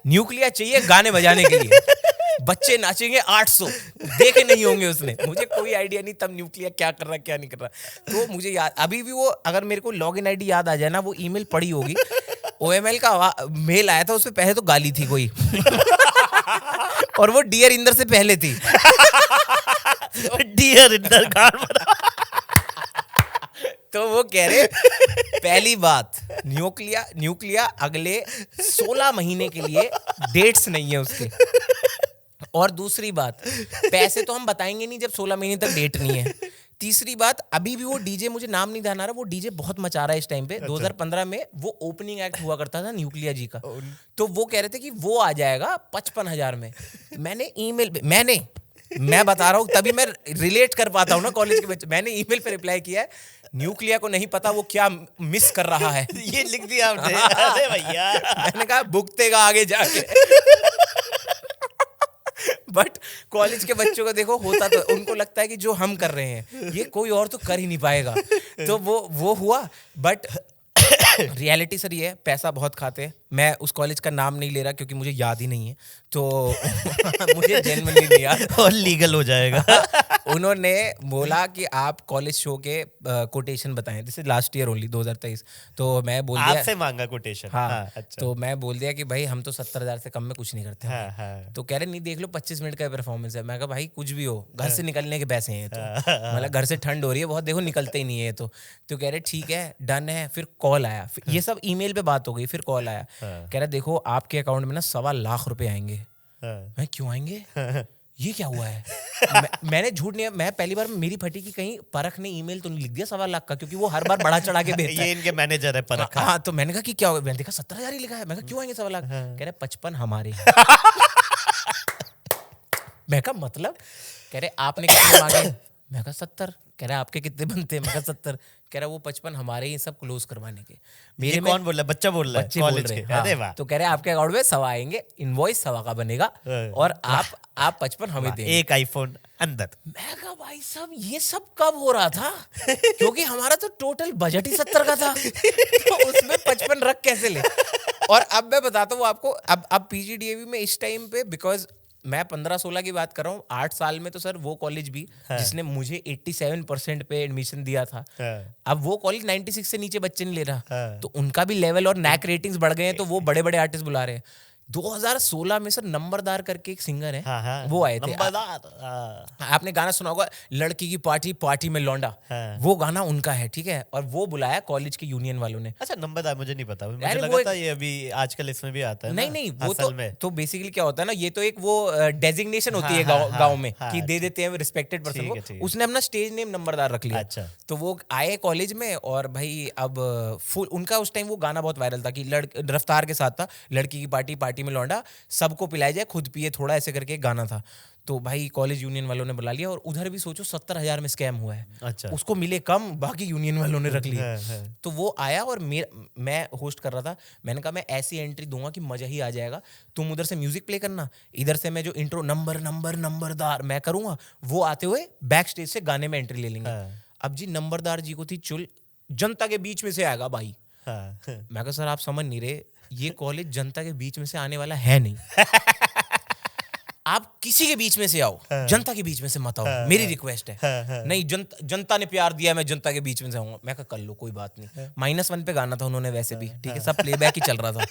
न्यूक्लिया चाहिए गाने बजाने के लिए, बच्चे नाचेंगे 800, देखे नहीं होंगे उसने, मुझे कोई आइडिया नहीं तब न्यूक्लिया क्या कर रहा क्या नहीं कर रहा। तो मुझे याद अभी भी वो, अगर मेरे को लॉगिन आईडी याद आ जाए ना, वो ईमेल पड़ी होगी, ओएमएल का मेल आया था, उसमें पहले तो गाली थी कोई और वो डियर इंदर से पहले थी।
डियर इंदर
तो वो कह रहे पहली बात न्यूक्लिया अगले 16 महीने के लिए डेट्स नहीं है उसके, और दूसरी बात पैसे तो हम बताएंगे नहीं जब 16 महीने तक डेट नहीं है। तीसरी बात, अभी भी वो डीजे, मुझे नाम नहीं ध्यान आ रहा, वो डीजे बहुत मचा रहा है इस टाइम पे। 2015 में वो ओपनिंग एक्ट हुआ करता था न्यूक्लिया जी का, तो वो कह रहे थे कि वो आ जाएगा 55,000 में। मैंने ईमेल पे मैं बता रहा हूँ, तभी मैं रिलेट कर पाता हूँ ना कॉलेज के बच्चे, मैंने ईमेल पे रिप्लाई किया है, न्यूक्लिया को नहीं पता वो क्या मिस कर रहा है।
ये लिख दिया आपने? अरे भैया,
मैंने कहा भुगतेगा आगे जाके। बट कॉलेज के बच्चों को देखो, होता तो उनको लगता है कि जो हम कर रहे हैं ये कोई और तो कर ही नहीं पाएगा, तो वो हुआ। बट रियलिटी सर ये है, पैसा बहुत खाते हैं। मैं उस कॉलेज का नाम नहीं ले रहा क्योंकि मुझे याद ही नहीं है, तो मुझे जेन्युइनली नहीं याद,
और लीगल हो जाएगा।
उन्होंने बोला कि आप कॉलेज शो के कोटेशन बताएं, this is last year only 2023। तो मैं बोल दिया,
आपसे मांगा कोटेशन?
हाँ,
अच्छा।
तो मैं बोल दिया कि भाई हम तो 70,000 से कम में कुछ नहीं करते।
हाँ।
तो कह रहे नहीं देख लो 25 मिनट का परफॉर्मेंस है। मैं कहा भाई कुछ भी हो, घर से निकलने के पैसे हैं, तो मतलब घर से ठंड हो रही है बहुत, देखो निकलते ही नहीं है। तो कह रहे ठीक है डन है। फिर कॉल आया, ये सब ईमेल पे बात हो गई, फिर कॉल आया, कह रहा देखो आपके अकाउंट में ना 2.25 लाख रुपए आएंगे। मैं क्यों आएंगे ये क्या हुआ है? मैंने झूठ नहीं, मैं पहली बार मेरी फटी की कहीं परख ने ईमेल तो नहीं लिख दिया 1.25 लाख का, क्योंकि वो हर बार बढ़ा चढ़ा के भेजता है।
ये इनके मैनेजर है परख।
हाँ, तो मैंने कहा कि क्या होगा, मैंने देखा 70,000 ही लिखा है। मैं कहा क्यों आएंगे 1.25 लाख? कह रहे 55 हमारे हैं। मैं कहा मतलब? कह रहे आपने कितने मांगे? मैं कहा 70। कह रहा आपके कितने बनते हैं? मैं कहा 70। कह रहा वो 55 हमारे ही सब क्लोज करवाने के।
मेरे कौन बोल रहा है? बच्चा बोल रहा है?
बच्चे बोल
कॉलेज
रहे
के?
हैं।
अरे
हाँ,
वाह।
तो कह रहे आपके अकाउंट में 1.25 आएंगे, इनवॉइस 1.25 का बनेगा और आप 55 हमें देंगे।
एक आईफोन अंदर।
मैं कहा भाई साहब ये सब कब हो रहा था? क्योंकि हमारा तो टोटल बजट ही 70 का था, तो उसमें 55 रख कैसे ले? और अब मैं बताता हूँ आपको, अब पीजीडीएवी में इस टाइम पे, बिकॉज मैं 15-16 की बात कर रहा हूँ, 8 साल में तो सर वो कॉलेज भी जिसने मुझे 87% पे एडमिशन दिया था, अब वो कॉलेज 96 से नीचे बच्चे नहीं ले रहा, तो उनका भी लेवल और नैक रेटिंग्स बढ़ गए हैं, तो वो बड़े बड़े आर्टिस्ट बुला रहे हैं। 2016 में सर नंबरदार करके एक सिंगर है, वो आए थे। आपने गाना सुना होगा, लड़की की पार्टी पार्टी में लौंडा, वो गाना उनका है, ठीक है। और वो बुलाया कॉलेज के यूनियन वालों ने।
अच्छा, नंबरदार मुझे नहीं पता, मुझे
अरे
लगा
वो
था ये अभी आजकल इसमें भी आता है।
नहीं
ना?
नहीं, वो
असल में
तो बेसिकली क्या होता है ना, ये तो एक वो डेजिग्नेशन होती है गांव में कि दे देते हैं रिस्पेक्टेड पर्सन को। उसने अपना स्टेज नेम नंबरदार रख लिया।
अच्छा।
तो वो आए कॉलेज में और भाई अब फुल उनका उस टाइम वो गाना बहुत वायरल था कि रफ्तार के साथ था, लड़की की पार्टी पार्टी में लौंडा, सबको पिलाया जाए खुद पिए थोड़ा, ऐसे करके एक गाना था। तो भाई कॉलेज यूनियन वालों ने बुला लिया और उधर भी सोचो 70,000 में स्कैम हुआ है।
अच्छा।
उसको मिले कम, बाकी यूनियन वालों ने रख लिया। तो वो आया और मैं होस्ट कर रहा था, मैंने कहा मैं ऐसी एंट्री दूंगा कि मजा ही आ जाएगा, तुम उधर से म्यूजिक प्ले करना, इधर से मैं जो इंट्रो नंबरदार मैं करूंगा, वो आते हुए बैक स्टेज से गाने में एंट्री ले लेंगे। अब जी नंबरदार जी को थी चुल, जनता के बीच में से आएगा भाई। मैं कहा सर आप समझ नहीं रहे, ये कॉलेज जनता के बीच में से आने वाला है नहीं। आप किसी के बीच में से आओ, जनता के बीच में से मत आओ, मेरी रिक्वेस्ट है। नहीं जनता ने प्यार दिया, मैं जनता के बीच में से आऊंगा। मैं कहा कर लो कोई बात नहीं। -1 पे गाना था उन्होंने वैसे भी, ठीक है, सब प्लेबैक ही चल रहा था।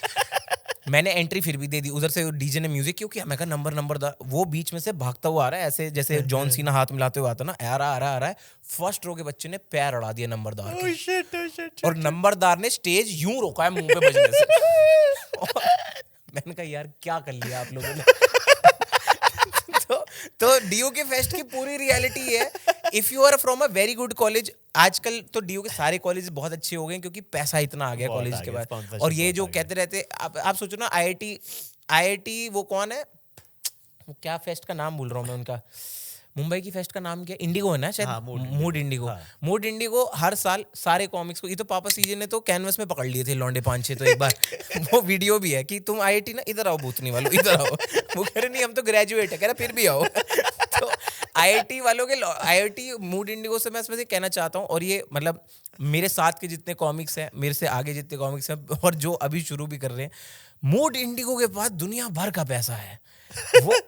मैंने एंट्री फिर भी दे दी, उधर से डीजे ने म्यूजिक क्यों किया, मैं कहा नंबरदार, वो बीच में से भागता हुआ आ रहा है ऐसे जैसे जॉन सीना हाथ मिलाते हुए आता ना, आ रहा है। फर्स्ट रो के बच्चे ने पैर अड़ा दिया नंबरदार के, और नंबरदार ने स्टेज यूं रोका है मुंह पे बजने से। मैंने कहा यार क्या कर लिया आप लोगों ने। तो डीयू के फेस्ट की पूरी रियलिटी है, if you are from a very good college, आजकल तो डीयू के सारे कॉलेज बहुत अच्छे हो गए क्योंकि पैसा इतना आ गया कॉलेज के बाद। और ये जो कहते रहते, आप सोचो ना, आईआईटी वो कौन है, वो क्या फेस्ट का नाम भूल रहा हूँ मैं उनका, मुंबई की फेस्ट का नाम क्या, इंडिगो है ना शायद, मूड इंडिगो। मूड इंडिगो हर साल सारे कॉमिक्स को, ये तो पापा सीजे ने तो कैनवस में पकड़ लिए थे लौंडे 5-6, तो एक बार वो वीडियो भी है कि तुम आईआईटी ना इधर आओ भूतनी वालों, इधर आओ। वो कह रहे नहीं हम तो ग्रेजुएट है, कह रहा फिर भी आओ। तो आईआईटी वालों के, आईआईटी मूड इंडिगो से मैं इसमें से कहना चाहता हूँ, और ये मतलब मेरे साथ के जितने कॉमिक्स हैं, मेरे से आगे जितने कॉमिक्स हैं और जो अभी शुरू भी कर रहे हैं, मूड इंडिगो के पास दुनिया भर का पैसा है।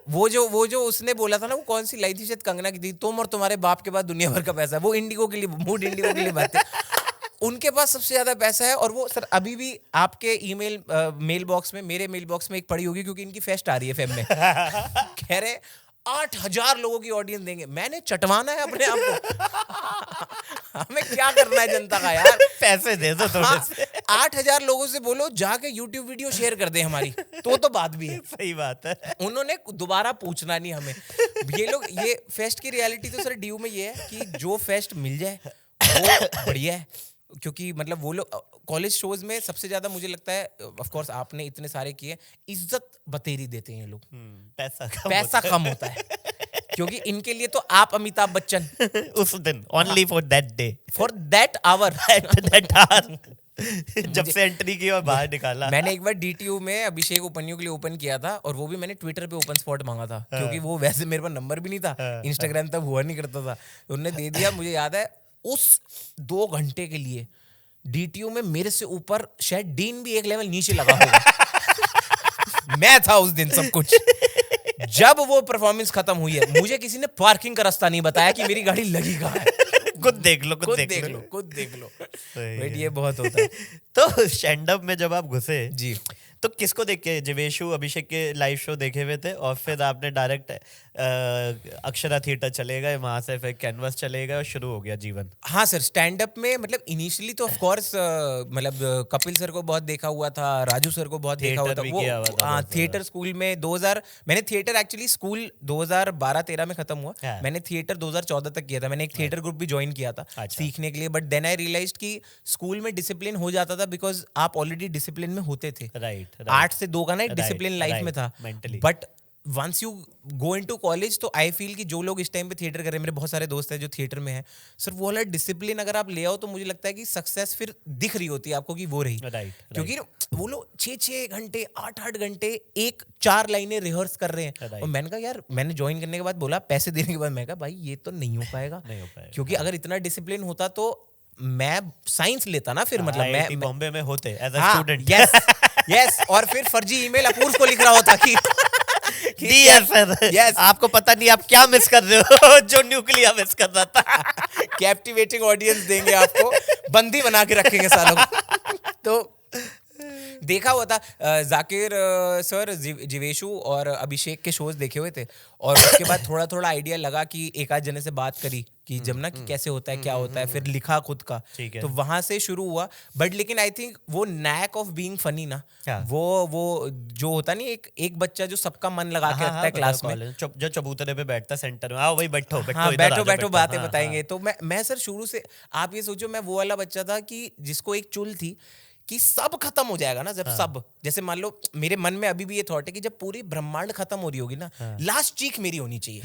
वो जो उसने बोला था ना, वो कौन सी लाई थी शायद कंगना की थी, तुम और तुम्हारे बाप के पास दुनिया भर का पैसा है, वो इंडिगो के लिए, मूड इंडिगो के लिए बात है। उनके पास सबसे ज्यादा पैसा है। और वो सर अभी भी आपके ईमेल मेल बॉक्स में, मेरे मेल बॉक्स में एक पड़ी होगी, क्योंकि इनकी फेस्ट आ रही है फेब में। कह रहे 8,000 लोगों की ऑडियंस देंगे। मैंने चटवाना है अपने आप को। हमें क्या करना है जनता का यार,
पैसे दे दो थोड़े से।
8,000 लोगों से बोलो जाके यूट्यूब वीडियो शेयर कर दे हमारी, तो बात भी है।
सही बात है।
उन्होंने दोबारा पूछना नहीं हमें। ये लोग, ये फेस्ट की रियलिटी तो सर डीयू में ये है कि जो फेस्ट मिल जाए वो बढ़िया है, क्योंकि मतलब वो लोग कॉलेज शोज में सबसे ज्यादा मुझे लगता है, ऑफ कोर्स आपने इतने सारे किए, इज्जत बतेरी देते हैं ये लोग। पैसा कम होता है, क्योंकि इनके लिए तो आप अमिताभ बच्चन
उस दिन, only for that day,
for that hour,
that hour, जब से एंट्री की और बाहर निकाला।
मैंने एक बार डीटीयू में अभिषेक उपन्यु के लिए ओपन किया था, और वो भी मैंने ट्विटर पे ओपन स्पॉट मांगा था, क्योंकि वो वैसे मेरे पास नंबर भी नहीं था, इंस्टाग्राम तब हुआ नहीं करता था, उन्होंने दे दिया। मुझे याद है उस 2 घंटे के लिए डीटीयू में मेरे से ऊपर शायद डीन भी एक लेवल नीचे लगा होगा। मैं था उस दिन सब कुछ। जब वो परफॉर्मेंस खत्म हुई है, मुझे किसी ने पार्किंग का रास्ता नहीं बताया कि मेरी गाड़ी लगी कहाँ है।
खुद देख लो।
बट ये बहुत होता है।
तो स्टैंड अप में जब आप घुसे
जी,
तो किसको देख के, जीवेशु अभिषेक के लाइव शो देखे हुए थे और फिर आपने डायरेक्ट अक्षरा थिएटर चले गए, वहां से फिर कैनवस चले गए और शुरू हो गया जीवन?
हाँ सर, स्टैंड अप में मतलब इनिशियली तो ऑफ कोर्स मतलब कपिल सर को बहुत देखा हुआ था, राजू सर को बहुत देखा हुआ
थिएटर
था।
भी
वो
किया हुआ था
हाँ,
बहुत
थिएटर स्कूल में 2000 मैंने थिएटर एक्चुअली स्कूल 2012-13 में खत्म हुआ।
हाँ।
मैंने थिएटर 2014 तक किया था। मैंने एक थिएटर ग्रुप भी ज्वाइन किया था
अच्छा।
सीखने के लिए, बट देन आई रियलाइज्ड कि स्कूल में डिसिप्लिन हो जाता था बिकॉज आप ऑलरेडी डिसिप्लिन में होते थे।
राइट
8 से 2 का ना एक डिसिप्लिन लाइफ में था,
mentally.
But once you go into college तो आई फील कि जो लोग इस टाइम पे थिएटर कर रहे हैं, मेरे बहुत सारे दोस्त हैं जो थिएटर में हैं सर, वो वाला डिसिप्लिन अगर आप ले आओ तो मुझे लगता है कि सक्सेस फिर दिख रही होती है आपको कि वो रही।
राइट,
क्योंकि वो लोग 6-6 घंटे 8-8 घंटे एक 4 लाइनें रिहर्स कर रहे हैं। और मैंने कहा यार, मैंने ज्वाइन करने के बाद बोला, पैसे देने के बाद मैं कहा भाई ये तो नहीं हो पाएगा,
नहीं हो पाएगा।
क्योंकि अगर इतना डिसिप्लिन होता तो मैं साइंस लेता ना फिर, मतलब मैं
बॉम्बे में होते एज अ
हाँ,
स्टूडेंट।
यस, और फिर फर्जी ईमेल अपूर्व को लिख रहा होता कि
डियर सर,
Yes.
आपको पता नहीं आप क्या मिस कर रहे हो जो न्यूक्लियर मिस कर रहा था।
कैप्टिवेटिंग ऑडियंस देंगे आपको, बंदी बना के रखेंगे सालों को। तो देखा हुआ था जाकिर सर, जीवेशु और अभिषेक के शोज देखे हुए थे, और उसके बाद थोड़ा थोड़ा आइडिया लगा कि एक आध जने से बात करी कि जब ना कि कैसे होता है, क्या होता है, फिर लिखा खुद का, तो वहां से शुरू हुआ। बट लेकिन आई थिंक वो नैक ऑफ बीइंग फनी ना, वो जो होता नहीं, एक बच्चा जो सबका मन लगा के रखता है क्लास में,
जो चबूतरे पे बैठता सेंटर में, आओ भाई बैठो बैठो,
हाँ,
इधर आ
बैठो
जाओ,
बातें बताएंगे। तो मैं सर शुरू से, आप ये सोचो, मैं वो वाला बच्चा था कि जिसको एक चुल थी कि सब खत्म हो जाएगा ना, जब सब, जैसे मान लो मेरे मन में अभी भी ये थॉट है कि जब पूरी ब्रह्मांड खत्म हो रही होगी ना, लास्ट चीख मेरी होनी चाहिए।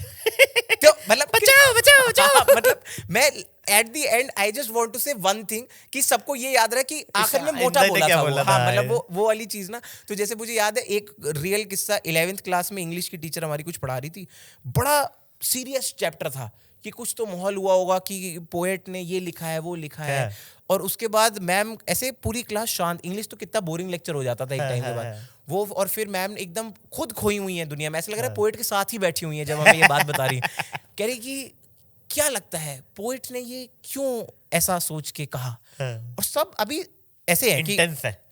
तो मतलब बचाओ, मतलब मैं at the end I just want to say one thing, कि सबको ये याद रहा कि आखिर में मोटा बोला था वो। हाँ, मतलब वो वाली चीज ना। तो जैसे मुझे याद है एक रियल किस्सा, 11th क्लास में इंग्लिश की टीचर हमारी कुछ पढ़ा रही थी, बड़ा सीरियस चैप्टर था कि कुछ तो माहौल हुआ होगा कि पोएट ने ये लिखा है, वो लिखा है, और उसके बाद मैम ऐसे पूरी क्लास शांत, इंग्लिश तो कितना बोरिंग लेक्चर हो जाता था एक टाइम के बाद वो, और फिर मैम एकदम खुद खोई हुई है दुनिया में, ऐसा लग रहा है पोएट के साथ ही बैठी हुई है जब हमें ये बात बता रही है। कह रही कि क्या लगता है पोएट ने ये क्यों ऐसा सोच के कहा, और सब अभी ऐसे है कि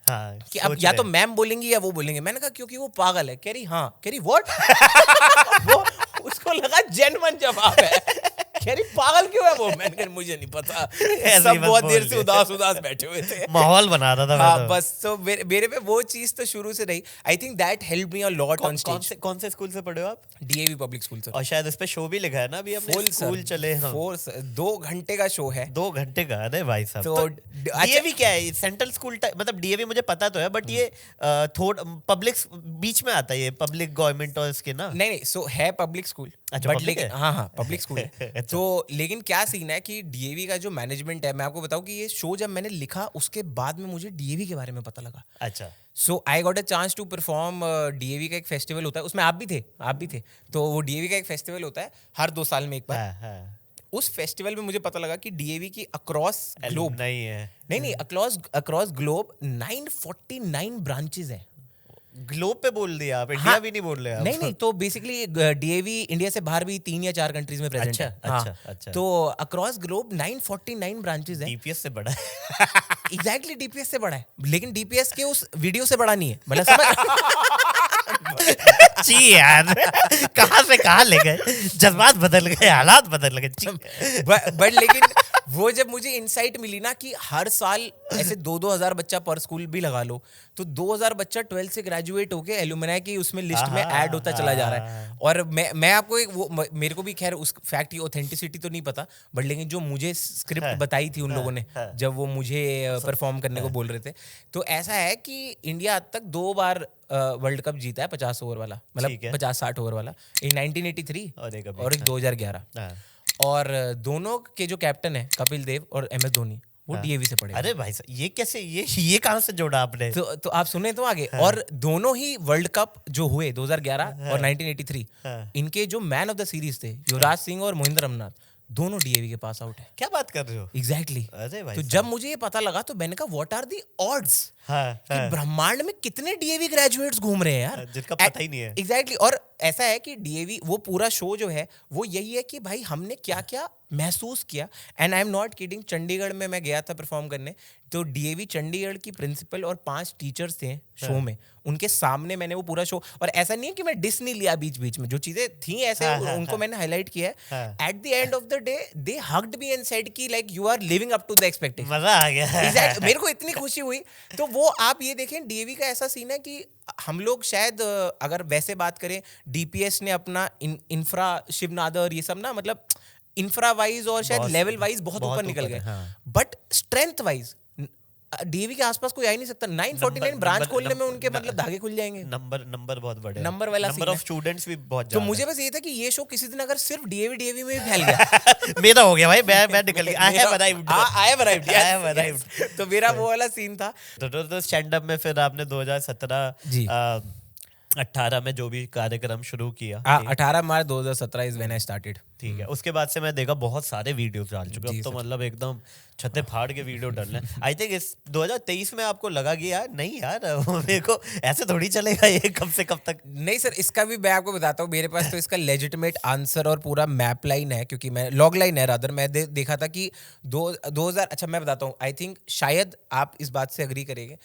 हाँ,
कि अब या तो मैम बोलेंगी या वो बोलेंगे। मैंने कहा क्योंकि वो पागल है। कह रही हाँ, कह रही व्हाट वो उसको लगा जेन्युइन जवाब है। कह रही पागल क्यों है वो? मैंने कहा मुझे नहीं पता, सब बहुत देर से उदास बैठे हुए थे,
माहौल बना रहा था।
हाँ, बस तो मेरे पे वो चीज तो शुरू से रही। I think that help me a lot on stage.
कौन से स्कूल से पढ़े हो आप?
DAV public school sir.
और शायद इस पे शो भी लिखा है ना अभी अपने,
फुल
स्कूल चले।
2 घंटे का शो है।
2 घंटे का? अरे भाई साहब,
तो
डीएवी क्या है? सेंट्रल स्कूल, मतलब डीएवी मुझे पता तो है, बट ये थोड़ा पब्लिक बीच में आता है, ये पब्लिक गवर्नमेंट और इसके ना।
नहीं, सो है पब्लिक स्कूल, बट लेकिन हाँ पब्लिक स्कूल है। तो लेकिन क्या सीन है कि डीएवी का जो मैनेजमेंट है, मैं आपको बताऊं कि ये शो जब मैंने लिखा उसके बाद में मुझे डीएवी के बारे में पता लगा।
अच्छा।
So I got a chance to perform. DAV का एक फेस्टिवल होता है, उसमें आप भी थे। तो वो डीएवी का एक फेस्टिवल होता है हर 2 साल में एक बार। उस फेस्टिवल में मुझे पता लगा कि डीएवी की अक्रॉस ग्लोब नहीं अक्रॉस ग्लोब 949 ब्रांचेस हैं।
ग्लोब पे बोल दिया आप, इंडिया भी नहीं बोल रहे आप।
नहीं, तो बेसिकली डीएवी इंडिया से बाहर भी 3 या 4 कंट्रीज में प्रेजेंट है।
अच्छा।
तो अक्रॉस ग्लोब 949 ब्रांचेस हैं।
डीपीएस से बड़ा है।
एग्जैक्टली डीपीएस से बड़ा है, लेकिन डीपीएस के उस वीडियो से बड़ा नहीं है, मतलब समझ।
जी यार, कहाँ से कहाँ ले गए, जज्बात बदल गए, हालात बदल गए।
बट लेकिन वो जब मुझे इंसाइट मिली ना कि हर साल ऐसे 2-2 हजार बच्चा पर स्कूल भी लगा लो, तो 2000 बच्चा 12th से ग्रेजुएट होके एलुमनाई की उसमें लिस्ट में ऐड होता चला जा रहा है। और मैं आपको एक वो, मेरे को भी खैर उस फैक्ट की ऑथेंटिसिटी तो नहीं पता, बट लेकिन जो मुझे स्क्रिप्ट बताई थी उन लोगों ने जब वो मुझे परफॉर्म करने को बोल रहे थे, तो ऐसा है कि इंडिया आज तक 2 बार वर्ल्ड कप जीता है 50 ओवर वाला, मतलब 50-60 ओवर वाला, एक 1983 और एक 2011। और दोनों के जो कैप्टन है कपिल देव और एमएस धोनी, वो डीएवी से पढ़े।
अरे भाई साहब, ये कैसे, ये कहां से जोड़ा आपने?
तो आप सुने तो आगे। और दोनों ही वर्ल्ड कप जो हुए 2011 और 1983, इनके जो मैन ऑफ द सीरीज थे युवराज सिंह और मोहिंद्र अमरनाथ, दोनों डीएवी के पास आउट है।
क्या बात कर रहे हो?
एग्जैक्टली।
अरे भाई,
तो जब मुझे ये पता लगा तो मैंने कहा व्हाट आर दी ऑड्स कि ब्रह्मांड में कितने डीएवी ग्रेजुएट्स घूम रहे हैं यार,
जिनका पता ही नहीं है।
एग्जैक्टली। और ऐसा है कि डीएवी वो पूरा शो जो है वो यही है कि भाई हमने क्या क्या महसूस किया। And I am not kidding, Chandigarh में मैं गया था परफॉर्म करने, तो डीएवी चंडीगढ़ की प्रिंसिपल और 5 टीचर्स थे शो में, उनके सामने मैंने वो पूरा शो, और ऐसा नहीं है कि मैं डिस नहीं लिया बीच बीच में, जो चीजें थी ऐसे उनको मैंने हाईलाइट किया है। At the end of the day they hugged me and said कि like you are living up to the expectation.
मजा आ गया।
मेरे को इतनी खुशी हुई। तो वो आप ये देखें, डीएवी का ऐसा सीन है कि हम लोग शायद अगर वैसे बात करें, डीपीएस ने अपना इंफ्रा, शिवनादर, ये सब ना, मतलब इंफ्रा वाइज और शायद लेवल वाइज बहुत ऊपर निकल गए, बट स्ट्रेंथ वाइज डीवी के आसपास कोई आ ही नहीं सकता। 949 ब्रांच खोलने में उनके मतलब धागे खुल जाएंगे।
नंबर बहुत बड़े,
नंबर वाला
नंबर ऑफ स्टूडेंट्स भी बहुत
तो
ज्यादा।
मुझे बस ये था कि ये शो किसी दिन अगर सिर्फ डीएवी में भी फैल गया
मेरा हो गया भाई, मैं निकल गया। I have arrived.
तो मेरा वो वाला सीन था।
तो स्टैंड अप में फिर आपने 2017 18 में जो भी कार्यक्रम शुरू किया।
18 मार्च 2017 इज व्हेन आई स्टार्टेड।
ठीक है, उसके बाद से मैं देखा बहुत सारे वीडियोस डाल चुके हो, अब तो मतलब एकदम छत्ते फाड़ के वीडियो डाल रहे हैं। आई थिंक इस 2023 में आपको लगा कि यार नहीं यार मेरे को ऐसे थोड़ी चलेगा ये कब से कब तक।
नहीं सर, इसका भी मैं आपको बताता हूँ, मेरे पास तो इसका लेजिटिमेट आंसर और पूरा मैप लाइन है, क्योंकि मैं लॉग लाइन है रादर, मैं देखा था कि 2000, अच्छा मैं बताता हूँ, आई थिंक शायद आप इस बात से अग्री करेंगे,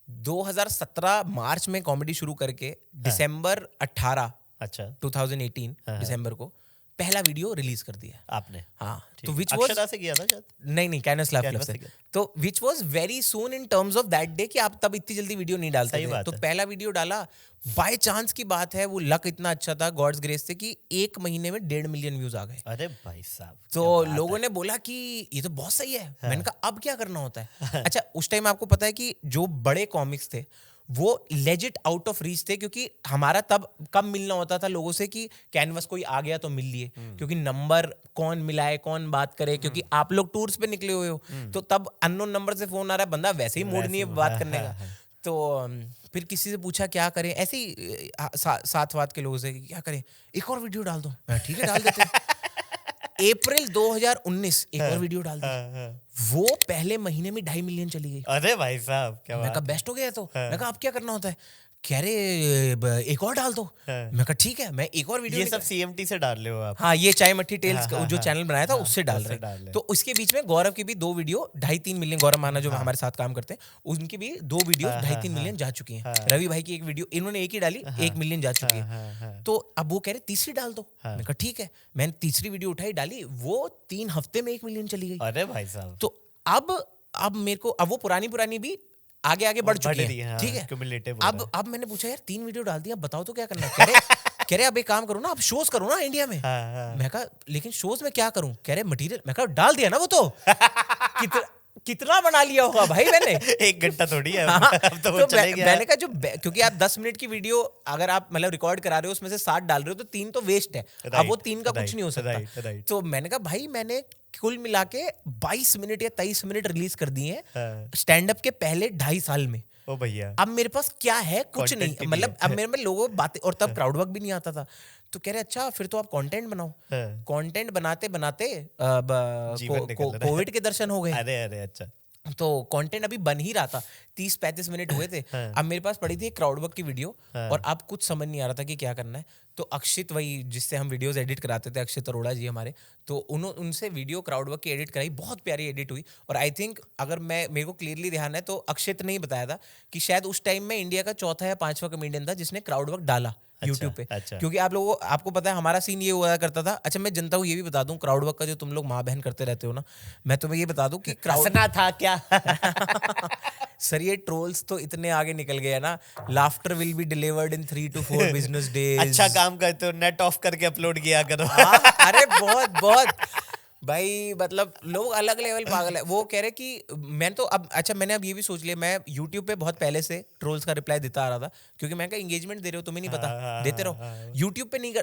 2017 मार्च में कॉमेडी शुरू करके दिसंबर 18
अच्छा
2018 दिसंबर को पहला वीडियो रिलीज कर दिया
आपने।
हाँ, तो विच
अक्षरा से किया था शायद?
नहीं कैनवस लैब से। तो which was very soon in terms of that day कि आप तब इतनी जल्दी वीडियो नहीं डालते थे। तो पहला वीडियो डाला, बाय चांस की बात है, वो लक इतना अच्छा था गॉड्स ग्रेस से कि 1 महीने में 1.5 मिलियन व्यूज आ गए।
अरे भाई साहब,
तो लोगों ने बोला कि ये तो बहुत सही है। मैंने कहा अब क्या करना होता है। अच्छा, उस टाइम आपको पता है कि जो बड़े कॉमिक्स थे वो लेजिट आउट ऑफ रीच थे, क्योंकि हमारा तब कब मिलना होता था लोगों से कि कैनवस कोई आ गया तो मिल लिए, क्योंकि नंबर कौन मिलाए कौन बात करे, क्योंकि आप लोग टूर्स पे निकले हुए हो, तो तब अननोन नंबर से फोन आ रहा है, बंदा वैसे ही मूड नहीं है बात करने का। तो फिर किसी से पूछा क्या करें, ऐसे ही साथ वाथ के लोगों से क्या करें, एक और वीडियो डाल दो। ठीक है डाल देते हैं। अप्रैल 2019 एक और वीडियो डाल दी, वो पहले महीने में 2.5 मिलियन चली गई।
अरे भाई साहब क्या बात।
मैं कहा बेस्ट हो गया। तो मैं कहा अब क्या करना होता है, कह रहे एक और डाल दो। मैं कहा ठीक है, मैं एक और वीडियो।
ये सब सीएमटी से डाल रहे हो आप?
हाँ, ये चाय मट्ठी टेल्स जो चैनल बनाया था उससे डाल रहे। तो उसके बीच में गौरव की भी 2 वीडियो 2.5-3 मिलियन, गौरव माना जो हमारे साथ काम करते हैं, उनकी भी 2 वीडियो 2.5-3 मिलियन जा चुकी हैं। रवि भाई की एक वीडियो इन्होंने एक ही डाली, 1 मिलियन जा चुकी है। तो अब वो कह रहे तीसरी डाल दो। मैं कहा ठीक है, मैंने तीसरी वीडियो उठाई डाली, वो 3 हफ्ते में 1 मिलियन चली गई।
अरे भाई साहब।
तो अब मेरे को, अब वो पुरानी भी आगे बढ़ चुकी है। ठीक है, अब मैंने पूछा यार 3 वीडियो डाल दिया, अब बताओ तो क्या करना है। कह रहे अब एक काम करो ना, अब शोज करो ना इंडिया में। मैं कहा लेकिन शोज में क्या करूं, कह रहे मटेरियल। मैं कहा डाल दिया ना वो तो। कितना बना लिया होगा भाई मैंने।
1 घंटा थोड़ी है। अब तो
वो चले गया। मैंने कहा क्योंकि आप 10 मिनट की वीडियो अगर आप मतलब रिकॉर्ड करा रहे हो, उसमें से 7 डाल रहे हो, तो 3 तो वेस्ट है। अब वो 3 का कुछ नहीं हो सकता। तो मैंने कहा भाई मैंने कुल मिला के 22 मिनट या 23 मिनट रिलीज कर दिए हैं स्टैंड अप के पहले 2.5 साल में।
ओ भैया,
अब मेरे पास क्या है, कुछ नहीं। मतलब अब मेरे में लोगों बातें, और तब क्राउड वर्क भी नहीं आता था। तो कह रहे अच्छा फिर तो आप कंटेंट बनाओ। कंटेंट बनाते बनाते कोविड के दर्शन हो गए।
अरे अच्छा।
तो कंटेंट अभी बन ही रहा था, 30-35 मिनट हुए थे। अब मेरे पास पड़ी थी एक क्राउड वर्क की वीडियो, और अब कुछ समझ नहीं आ रहा था कि क्या करना है। तो अक्षित, वही जिससे हम वीडियोस एडिट कराते थे, अक्षित अरोड़ा जी हमारे, तो उनसे वीडियो क्राउड वर्क की एडिट कराई, बहुत प्यारी एडिट हुई। और आई थिंक अगर मेरे को क्लियरली ध्यान है तो अक्षित ने ही बताया था कि शायद उस टाइम में इंडिया का 4था या 5वां कॉमेडियन था जिसने क्राउड वर्क डाला यूट्यूब पे। क्योंकि आपको पता है हमारा सीन ये हुआ करता था। अच्छा मैं जनता को ये भी बता दूं, क्राउड वर्क का जो तुम लोग माँ बहन करते रहते हो ना, मैं तुम्हें ये बता दूं कि
हंसना था क्या।
सर ये ट्रोल्स तो इतने आगे निकल गए ना, laughter will be delivered in 3 to 4 business days.
अच्छा काम करते हो, नेट ऑफ करके अपलोड किया करो।
अरे बहुत भाई, मतलब लोग अलग लेवल पागल है। वो कह रहे कि मैं तो मैंने अब ये भी सोच लिया, मैं YouTube पे बहुत पहले से ट्रोल्स का रिप्लाई देता आ रहा था, क्योंकि मैं एंगेजमेंट दे रहे हो तुम्हें नहीं पता, देते रहो। YouTube पे नहीं,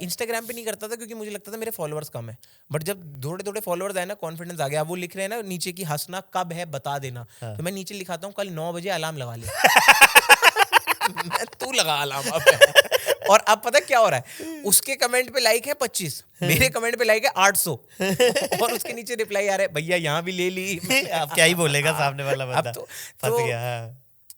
Instagram पे नहीं करता था, क्योंकि मुझे लगता था मेरे फॉलोअर्स कम है। बट जब थोड़े फॉलोअर्स आए ना, कॉन्फिडेंस आ गया। वो लिख रहे हैं ना नीचे की हंसना कब है बता देना, तो मैं नीचे लिखाता हूँ कल 9 बजे अलार्म लगा लिया। तू लगा अलार्म अब। और अब पता क्या हो रहा है, उसके कमेंट पे लाइक है 25, मेरे कमेंट पे लाइक है 800, और उसके नीचे रिप्लाई आ रहा है भैया यहाँ भी ले ली।
अब क्या ही बोलेगा सामने वाला बंदा,
तो
फंस गया।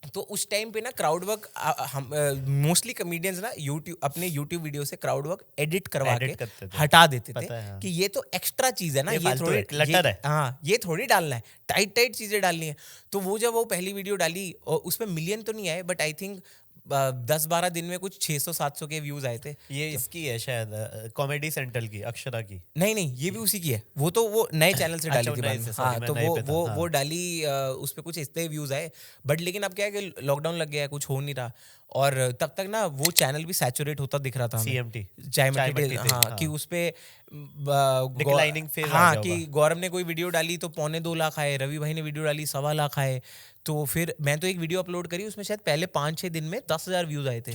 तो उस टाइम पे ना क्राउड वर्क हम मोस्टली कॉमेडियंस ना यूट्यूब अपने यूट्यूब वीडियो से क्राउड वर्क एडिट करवा
Edit
के
करते थे।
हटा देते थे
पता है, हाँ।
कि ये तो एक्स्ट्रा चीज है ना,
ये
ये
फालतू
थोड़ी
है, clutter है।
हाँ ये थोड़ी डालना है, टाइट टाइट चीजें डालनी है। तो वो जब वो पहली वीडियो डाली और उसमें मिलियन तो नहीं आए, बट आई थिंक 10-12 दिन में कुछ 600-700 के व्यूज आए थे।
ये इसकी है शायद, कॉमेडी सेंट्रल की, अक्षरा की।
नहीं ये भी उसी की है, वो तो वो नए चैनल से डाली
अच्छा,
थी
नए
बाद में।
से, sorry,
हाँ
मैं
तो
नए पे था, हाँ।
वो डाली, उस पे कुछ इतने व्यूज आए। बट लेकिन अब क्या है कि लॉकडाउन लग गया है, कुछ हो नहीं रहा, और तब तक ना वो चैनल भी सैचुरेट होता दिख रहा था हमें।
CMT,
चाय
चाय
मट्टी
मट्टी
हाँ,
तेल, हाँ।
कि उस पे
Declining phase आ
हाँ
गया
कि
होगा।
गौरव ने कोई वीडियो डाली तो 2.25 लाख आए, रवि भाई ने वीडियो डाली 1.25 लाख आए। तो फिर मैं तो एक वीडियो अपलोड करी, उसमें शायद पहले 5-6 दिन में 10,000 व्यूज आए थे।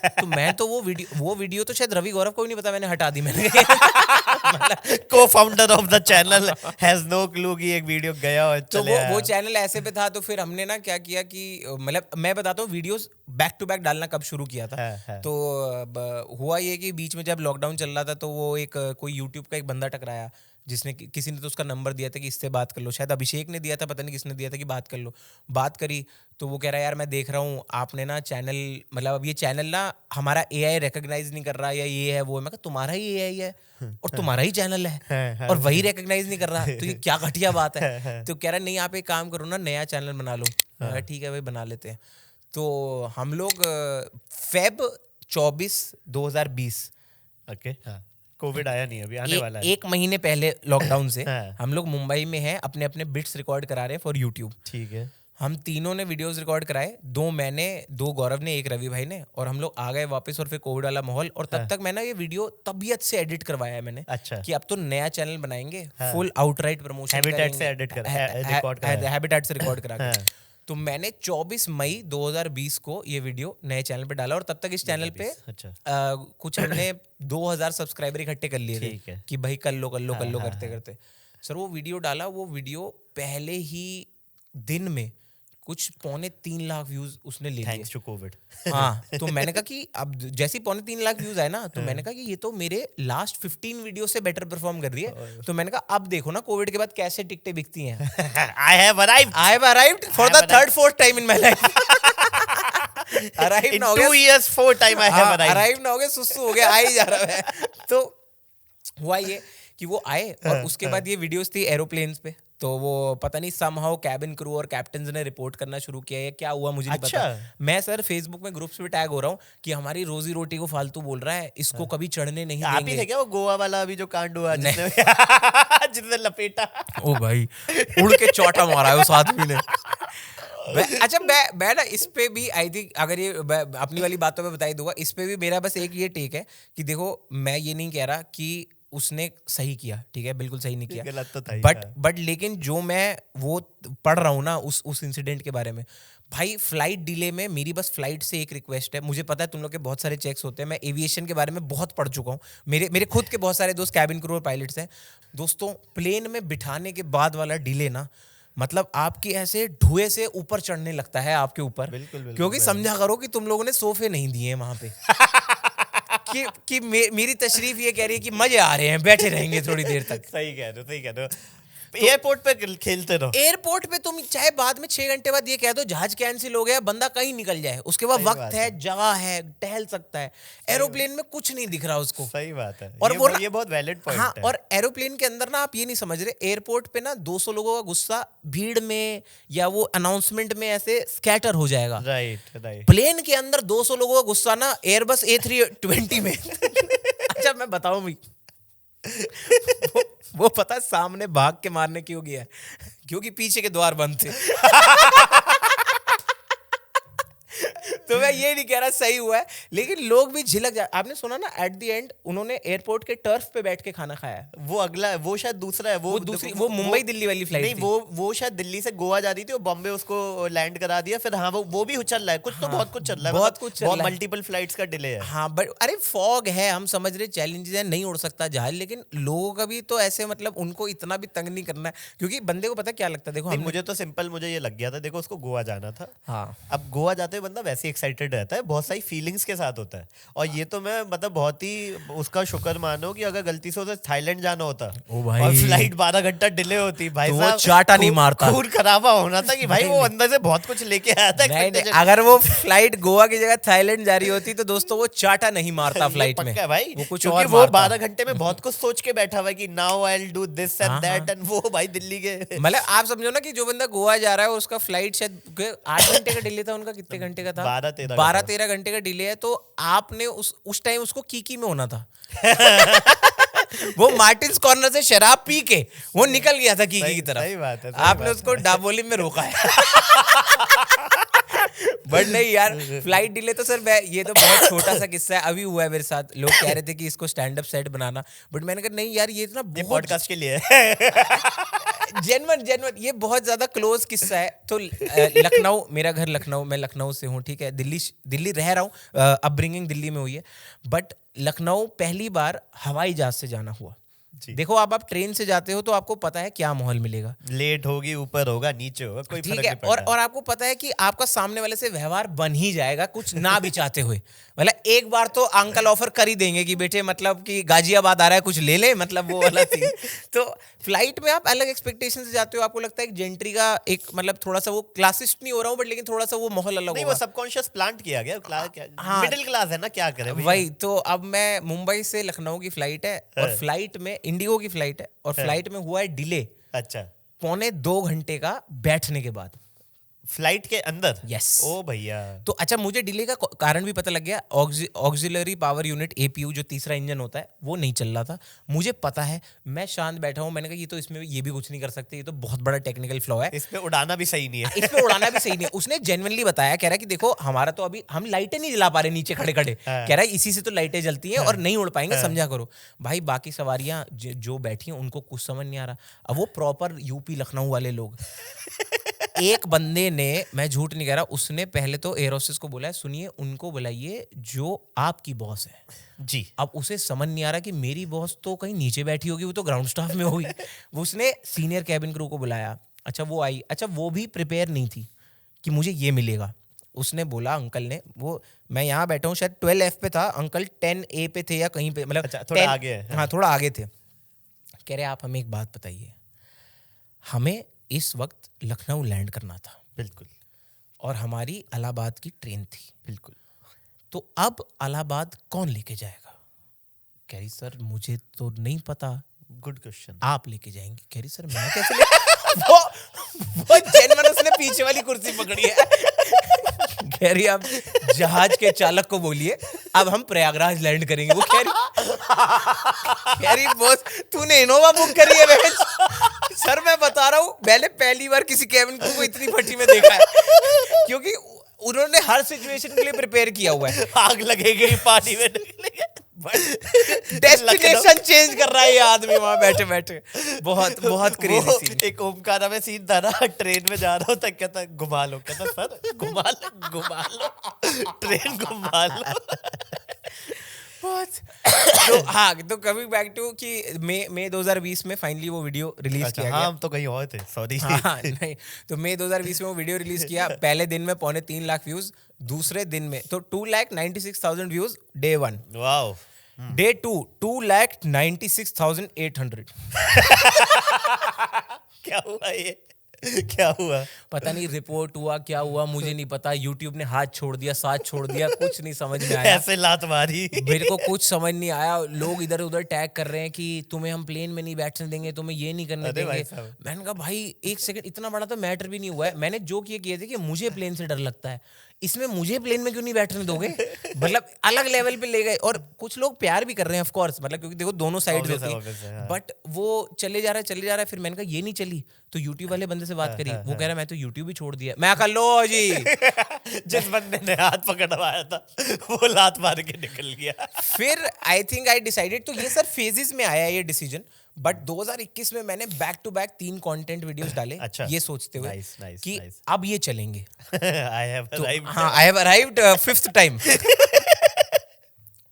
तो मैं तो वो वीडियो तो शायद रवि गौरव को भी नहीं पता, मैंने हटा दी मैंने।
Co-founder of the channel has no clue कि एक वीडियो गया और
तो
चले
वो
आया।
चैनल ऐसे पे था, तो फिर हमने ना क्या किया कि मतलब मैं बताता हूँ वीडियोस बैक टू बैक डालना कब शुरू किया था।
है।
तो हुआ ये कि बीच में जब लॉकडाउन चल रहा था तो वो एक कोई यूट्यूब का एक बंदा टकराया, जिसने किसी ने तो उसका नंबर दिया था कि इससे बात कर लो, शायद अभिषेक ने दिया था, पता नहीं किसने दिया था कि बात कर लो। बात करी तो वो कह रहा है यार मैं देख रहा हूँ आपने ना चैनल, मतलब अब ये चैनल ना हमारा AI रिकॉग्नाइज नहीं कर रहा, या ये है वो है। मैं कहा तुम्हारा ही AI है और तुम्हारा ही चैनल है और वही रिकॉग्नाइज नहीं कर रहा, तो ये क्या घटिया बात है। तो कह रहा नहीं आप एक काम करो ना, नया चैनल बना लो। मैं कहा ठीक है भाई बना लेते हैं। तो हम लोग Feb 24 2020
ओके, हाँ। कोविड आया नहीं, अभी आने वाला है।
एक महीने पहले लॉकडाउन से
हाँ।
हम लोग मुंबई में हैं, अपने अपने बिट्स रिकॉर्ड करा रहे हैं फॉर यूट्यूब।
ठीक है।
हम तीनों ने वीडियोस रिकॉर्ड कराए, 2 मैंने, 2 गौरव ने, 1 रवि भाई ने, और हम लोग आ गए वापस। और फिर कोविड वाला माहौल, और तब तक मैं ना ये वीडियो तबीयत से एडिट करवाया है मैंने।
अच्छा।
कि अब तो नया चैनल बनाएंगे, फुल आउटराइट प्रमोशन
Habitat से edit रिकॉर्ड कराया।
हैबिटेट से रिकॉर्ड करा के।
हाँ।
तो मैंने 24 मई 2020 को ये वीडियो नए चैनल पे डाला, और तब तक इस चैनल पे
अच्छा।
कुछ हमने 2000 सब्सक्राइबर इकट्ठे कर लिए
ठीक
थे
है।
कि भाई कर लो करते करते। सर वो वीडियो डाला, वो वीडियो पहले ही दिन में कुछ 2.25 लाख व्यूज उसने ले लिए।
Thanks to COVID.
हाँ तो मैंने कहा कि अब जैसे 2.25 लाख व्यूज आए ना, तो मैंने कहा कि ये तो मेरे लास्ट 15 वीडियो से बेटर परफॉर्म कर रही है। तो मैंने कहा अब देखो ना कोविड के बाद कैसे टिकटें बिकती हैं।
I have arrived
for the third fourth time in my life. Arrive
in
ना हो
2
गया,
years 4 time I have arrived।
Arrive ना हो गया, सुसु हो गया, आ ही जा रहा है। तो हुआ ये कि वो आए, और उसके बाद ये वीडियोस थी एरोप्लेन्स पे। तो वो पता नहीं समहाउ कैबिन क्रू और कैप्टन ने रिपोर्ट करना शुरू किया है, क्या हुआ मुझे नहीं
अच्छा।
पता। मैं सर फेसबुक में ग्रुप्स पे टैग हो रहा हूँ कि हमारी रोजी रोटी को फालतू बोल रहा है, इसको कभी चढ़ने नहीं
आप ही
देंगे।
थे क्या वो गोवा वाला अभी जो कांड हुआ जिसने जिसने लपेटा?
ओ भाई उड़ के चौटा मारा है उस आदमी ने। अच्छा मैं ना इस पे भी आई थिंक, अगर ये अपनी वाली बातों पे बताई दूंगा, इस पे भी मेरा बस एक ये टेक है कि देखो मैं ये नहीं कह रहा कि उसने सही किया, ठीक है, बिल्कुल सही नहीं किया,
गलत तो था ही,
बट लेकिन जो मैं वो पढ़ रहा हूँ ना उस इंसिडेंट के बारे में, भाई फ्लाइट डिले में मेरी बस फ्लाइट से एक रिक्वेस्ट है। मुझे पता है तुम लोग के बहुत सारे चेक्स होते हैं, मैं एविएशन के बारे में बहुत पढ़ चुका हूँ, मेरे खुद के बहुत सारे दोस्त कैबिन क्रू और पायलट्स हैं। दोस्तों प्लेन में बिठाने के बाद वाला डिले ना, मतलब आपकी ऐसे धुएं से ऊपर चढ़ने लगता है आपके ऊपर।
बिल्कुल,
क्योंकि समझा करो कि तुम लोगों ने सोफे नहीं दिए हैं वहां पे। कि मेरी तशरीफ ये कह रही है कि मजे आ रहे हैं, बैठे रहेंगे थोड़ी देर तक।
सही कह रहे हो। एयरपोर्ट पे खेलते रहो।
एयरपोर्ट पे तुम चाहे बाद में 6 घंटे बाद ये कह दो जहाज कैंसिल हो गया, बंदा कहीं निकल जाए, उसके बाद वक्त है, जगह है, टहल सकता है। एरोप्लेन में कुछ नहीं दिख रहा उसको।
सही बात है।
और
ये बहुत वैलिड पॉइंट
हाँ,
है।
और एरोप्लेन के अंदर ना आप ये नहीं समझ रहे, एयरपोर्ट पे ना 200 लोगों का गुस्सा भीड़ में या वो अनाउंसमेंट में ऐसे स्कैटर हो जाएगा।
राइट।
प्लेन के अंदर 200 लोगों का गुस्सा ना एयरबस A320 में। अच्छा मैं बताऊं भी, वो पता है सामने भाग के मारने क्यों गया है? क्योंकि पीछे के द्वार बंद थे। तो मैं ये नहीं कह रहा सही हुआ है, लेकिन लोग भी झिलक जा। आपने सुना ना एट द एंड उन्होंने एयरपोर्ट के टर्फ पे बैठ के खाना खाया है।
वो अगला है, वो शायद दूसरा है।
वो दूसरी, वो मुंबई दिल्ली वाली फ्लाइट
नहीं,
थी।
वो शायद दिल्ली से गोवा जा रही थी और बॉम्बे उसको लैंड करा दिया। फिर हाँ वो भी चल रहा है कुछ। तो बहुत कुछ चल रहा है,
बहुत कुछ चल रहा है।
मल्टीपल फ्लाइट्स का डिले है।
हाँ बट अरे फॉग है, हम समझ रहे चैलेंजेस है, नहीं उड़ सकता जहाज, लेकिन लोगों का भी तो ऐसे मतलब उनको इतना भी तंग नहीं करना है, क्योंकि बंदे को पता क्या लगता है। देखो
मुझे तो सिंपल मुझे ये लग गया था, देखो उसको गोवा जाना था।
हाँ
अब गोवा जाते हुए बंदा वैसे ही एक्साइटेड रहता है, बहुत सारी फीलिंग्स के साथ होता है। और ये तो मैं मतलब बहुत ही उसका शुक्र मानो कि अगर गलती से उसे थाईलैंड जाना होता
ओ भाई।
और फ्लाइट 12 घंटा डिले होती, भाई
तो वो
साहब
चाटा नहीं मारता।
खून खराबा होना था कि भाई वो अंदर से बहुत कुछ लेके आया था
नहीं,
expectation।
अगर वो फ्लाइट गोवा की जगह थाईलैंड जा रही होती तो दोस्तों वो चाटा नहीं मारता
ये
फ्लाइट में,
पक्का है भाई,
वो कुछ
क्योंकि
और
वो
मारता।
12 घंटे में बहुत कुछ सोच के बैठा हुआ है कि now I will do this and
हाँ,
दैट, एंड वो भाई दिल्ली के
मतलब आप समझो ना कि जो बंदा गोवा जा रहा है उसका फ्लाइट शायद 8 घंटे का डिले था, उनका कितने घंटे का था?
12-13
12-13 घंटे का डिले है। तो आपने उस टाइम उसको कीकी में होना था। वो मार्टिन्स कॉर्नर से शराब पी के वो निकल गया था कीकी की तरफ।
सही बात है, सही
आपने
बात
उसको डाबोली में रोका है। बट नहीं यार, फ्लाइट डिले तो सर ये तो बहुत छोटा सा किस्सा है, अभी हुआ है मेरे साथ। लोग कह रहे थे कि इसको stand up set banana, but मैंने कहा नहीं यार, ये तो ना
ये
बहुत
पॉडकास्ट के लिए है।
जेन्युइन ये बहुत ज्यादा क्लोज किस्सा है। तो लखनऊ, मेरा घर लखनऊ, मैं लखनऊ से हूँ, ठीक है। दिल्ली रह रहा हूँ, अपब्रिंगिंग दिल्ली में हुई है, बट लखनऊ पहली बार हवाई जहाज से जाना हुआ।
जी।
देखो अब आप ट्रेन से जाते हो तो आपको पता है क्या माहौल मिलेगा,
लेट होगी, ऊपर होगा, नीचे होगा, कोई
ठीक
फर्क
है।
नहीं पड़ता।
और आपको पता है कि आपका सामने वाले से व्यवहार बन ही जाएगा, कुछ ना भी चाहते हुए। मतलब एक बार तो अंकल ऑफर कर ही देंगे कि बेटे मतलब कि गाजियाबाद आ रहा है, कुछ ले ले, मतलब वो वाला सीन। तो फ्लाइट में आप अलग एक्सपेक्टेशन से जाते हो, आपको लगता है एक जेंट्री का एक मतलब थोड़ा सा वो क्लासिस्ट नहीं हो रहा हूँ, बट लेकिन थोड़ा सा वो माहौल अलग
नहीं,
होगा।
वो सबकॉन्शियस प्लांट किया गया,
हाँ।
मिडिल क्लास है ना, क्या करे भैया।
वही तो। अब मैं मुंबई से लखनऊ की फ्लाइट है, और फ्लाइट में इंडिगो की फ्लाइट है, और फ्लाइट में हुआ है डिले
अच्छा,
1.25 घंटे का बैठने के बाद।
फ्लाइट के अंदर?
Yes.
ओ भैया।
तो अच्छा, मुझे डिले का कारण भी पता लग गया। ऑक्सिलरी पावर यूनिट एपीयू, जो तीसरा इंजन होता है, वो नहीं चल रहा था। मुझे पता है, मैं शांत बैठा हूं, मैंने कहा ये तो इसमें ये भी कुछ नहीं कर सकते, ये तो बहुत बड़ा टेक्निकल फ्लॉ है,
इस पे उड़ाना भी सही नहीं है।
इस पे उड़ाना भी सही नहीं है। उसने जेन्युइनली बताया, कह रहा है कि देखो हमारा तो अभी हम लाइटें नहीं जला पा रहे नीचे खड़े खड़े, कह रहा है इसी से तो लाइटें जलती हैं और नहीं उड़ पाएंगे, समझा करो। भाई बाकी सवारियां जो बैठी हैं उनको कुछ समझ नहीं आ रहा। अब वो प्रॉपर यूपी लखनऊ वाले लोग, एक बंदे ने, मैं झूठ नहीं कह रहा, उसने पहले तो एयर होस्टेस को बोला, सुनिए उनको बुलाइए जो आपकी बॉस है
जी।
अब उसे समझ नहीं आ रहा कि मेरी बॉस तो कहीं नीचे बैठी होगी, वो तो ग्राउंड स्टाफ में होगी। वो उसने सीनियर कैबिन क्रू को बुलाया। अच्छा वो आई, अच्छा वो भी प्रिपेयर नहीं थी कि मुझे ये मिलेगा। उसने बोला, अंकल ने, वो मैं यहाँ बैठा हूँ शायद 12F पे था, अंकल 10A पे थे या कहीं पे, मतलब
अच्छा, थोड़ा आगे है।
हाँ थोड़ा आगे थे। कह रहे आप हमें एक बात बताइए, हमें इस वक्त लखनऊ लैंड करना था,
बिल्कुल
और हमारी इलाहाबाद की ट्रेन थी,
बिल्कुल।
तो अब इलाहाबाद कौन लेके जाएगा? कह रही सर मुझे तो नहीं पता,
गुड क्वेश्चन।
आप लेके जाएंगे। कह रही सर मैं कैसे ले वो जेन्युइन उसने पीछे वाली कुर्सी पकड़ी है। कह रही अब जहाज के चालक को बोलिए अब हम प्रयागराज लैंड करेंगे। वो कह रही बॉस तूने इनोवा बुक करी है? सर मैं बता रहा हूँ, मैंने पहली बार किसी कैबिन क्रू को इतनी फटी में देखा है, क्योंकि उन्होंने हर सिचुएशन के लिए प्रिपेयर किया हुआ है।
आग लगेगी, पानी में
डेस्टिनेशन चेंज कर रहा है ये आदमी वहां बैठे बैठे। बहुत बहुत क्रेजी
वो
सीन।
एक ओमकारा में सीन था ना, ट्रेन में जा रहा हूँ तक कहता घुमा लो, कहता सर घुमा लो ट्रेन घुमा लो।
बहुत तो हाँ, तो कमिंग बैक टू कि मई 2020 में फाइनली वो वीडियो रिलीज किया गया।
हाँ, हम तो कहीं और थे, सॉरी।
हाँ नहीं, तो मई 2020 में वो वीडियो रिलीज किया। पहले दिन में 3.25 लाख व्यूज, दूसरे दिन में तो 2,96,000 व्यूज डे 1।
वाओ।
डे 2 2,96,800।
क्या हुआ ये, क्या हुआ?
पता नहीं रिपोर्ट हुआ क्या हुआ, मुझे नहीं पता। यूट्यूब ने हाथ छोड़ दिया, साथ छोड़ दिया, कुछ नहीं समझ में आया।
ऐसे लात मारी
मेरे को कुछ समझ नहीं आया। लोग इधर उधर टैग कर रहे हैं कि तुम्हें हम प्लेन में नहीं बैठने देंगे, तुम्हें ये नहीं करने
अरे भाई
देंगे।
साहब।
मैंने कहा भाई एक सेकंड, इतना बड़ा तो मैटर भी नहीं हुआ है। मैंने जो किए थे कि मुझे प्लेन से डर लगता है, इसमें मुझे प्लेन में क्यों नहीं बैठने दोगे? मतलब अलग लेवल पे ले गए। और कुछ लोग प्यार भी कर रहे हैं ऑफ कोर्स, मतलब क्योंकि देखो दोनों साइड होती है, बट वो चले जा रहा है। फिर मैंने कहा ये नहीं चली, तो यूट्यूब वाले बंदे से बात करी। वो कह रहा मैं तो यूट्यूब ही छोड़ दिया। मैं कहा लो जी।
जिस बंदे ने हाथ पकड़वाया था वो लात मार के निकल गया।
फिर आई थिंक आई डिसाइडेड, तो ये सर फेजेस में आया ये डिसीजन, बट 2021 में मैंने back to back 3 content videos डाले।
अच्छा,
ये सोचते हुए कि
nice.
अब ये चलेंगे।
I have arrived.
हाँ, I have arrived 5th time.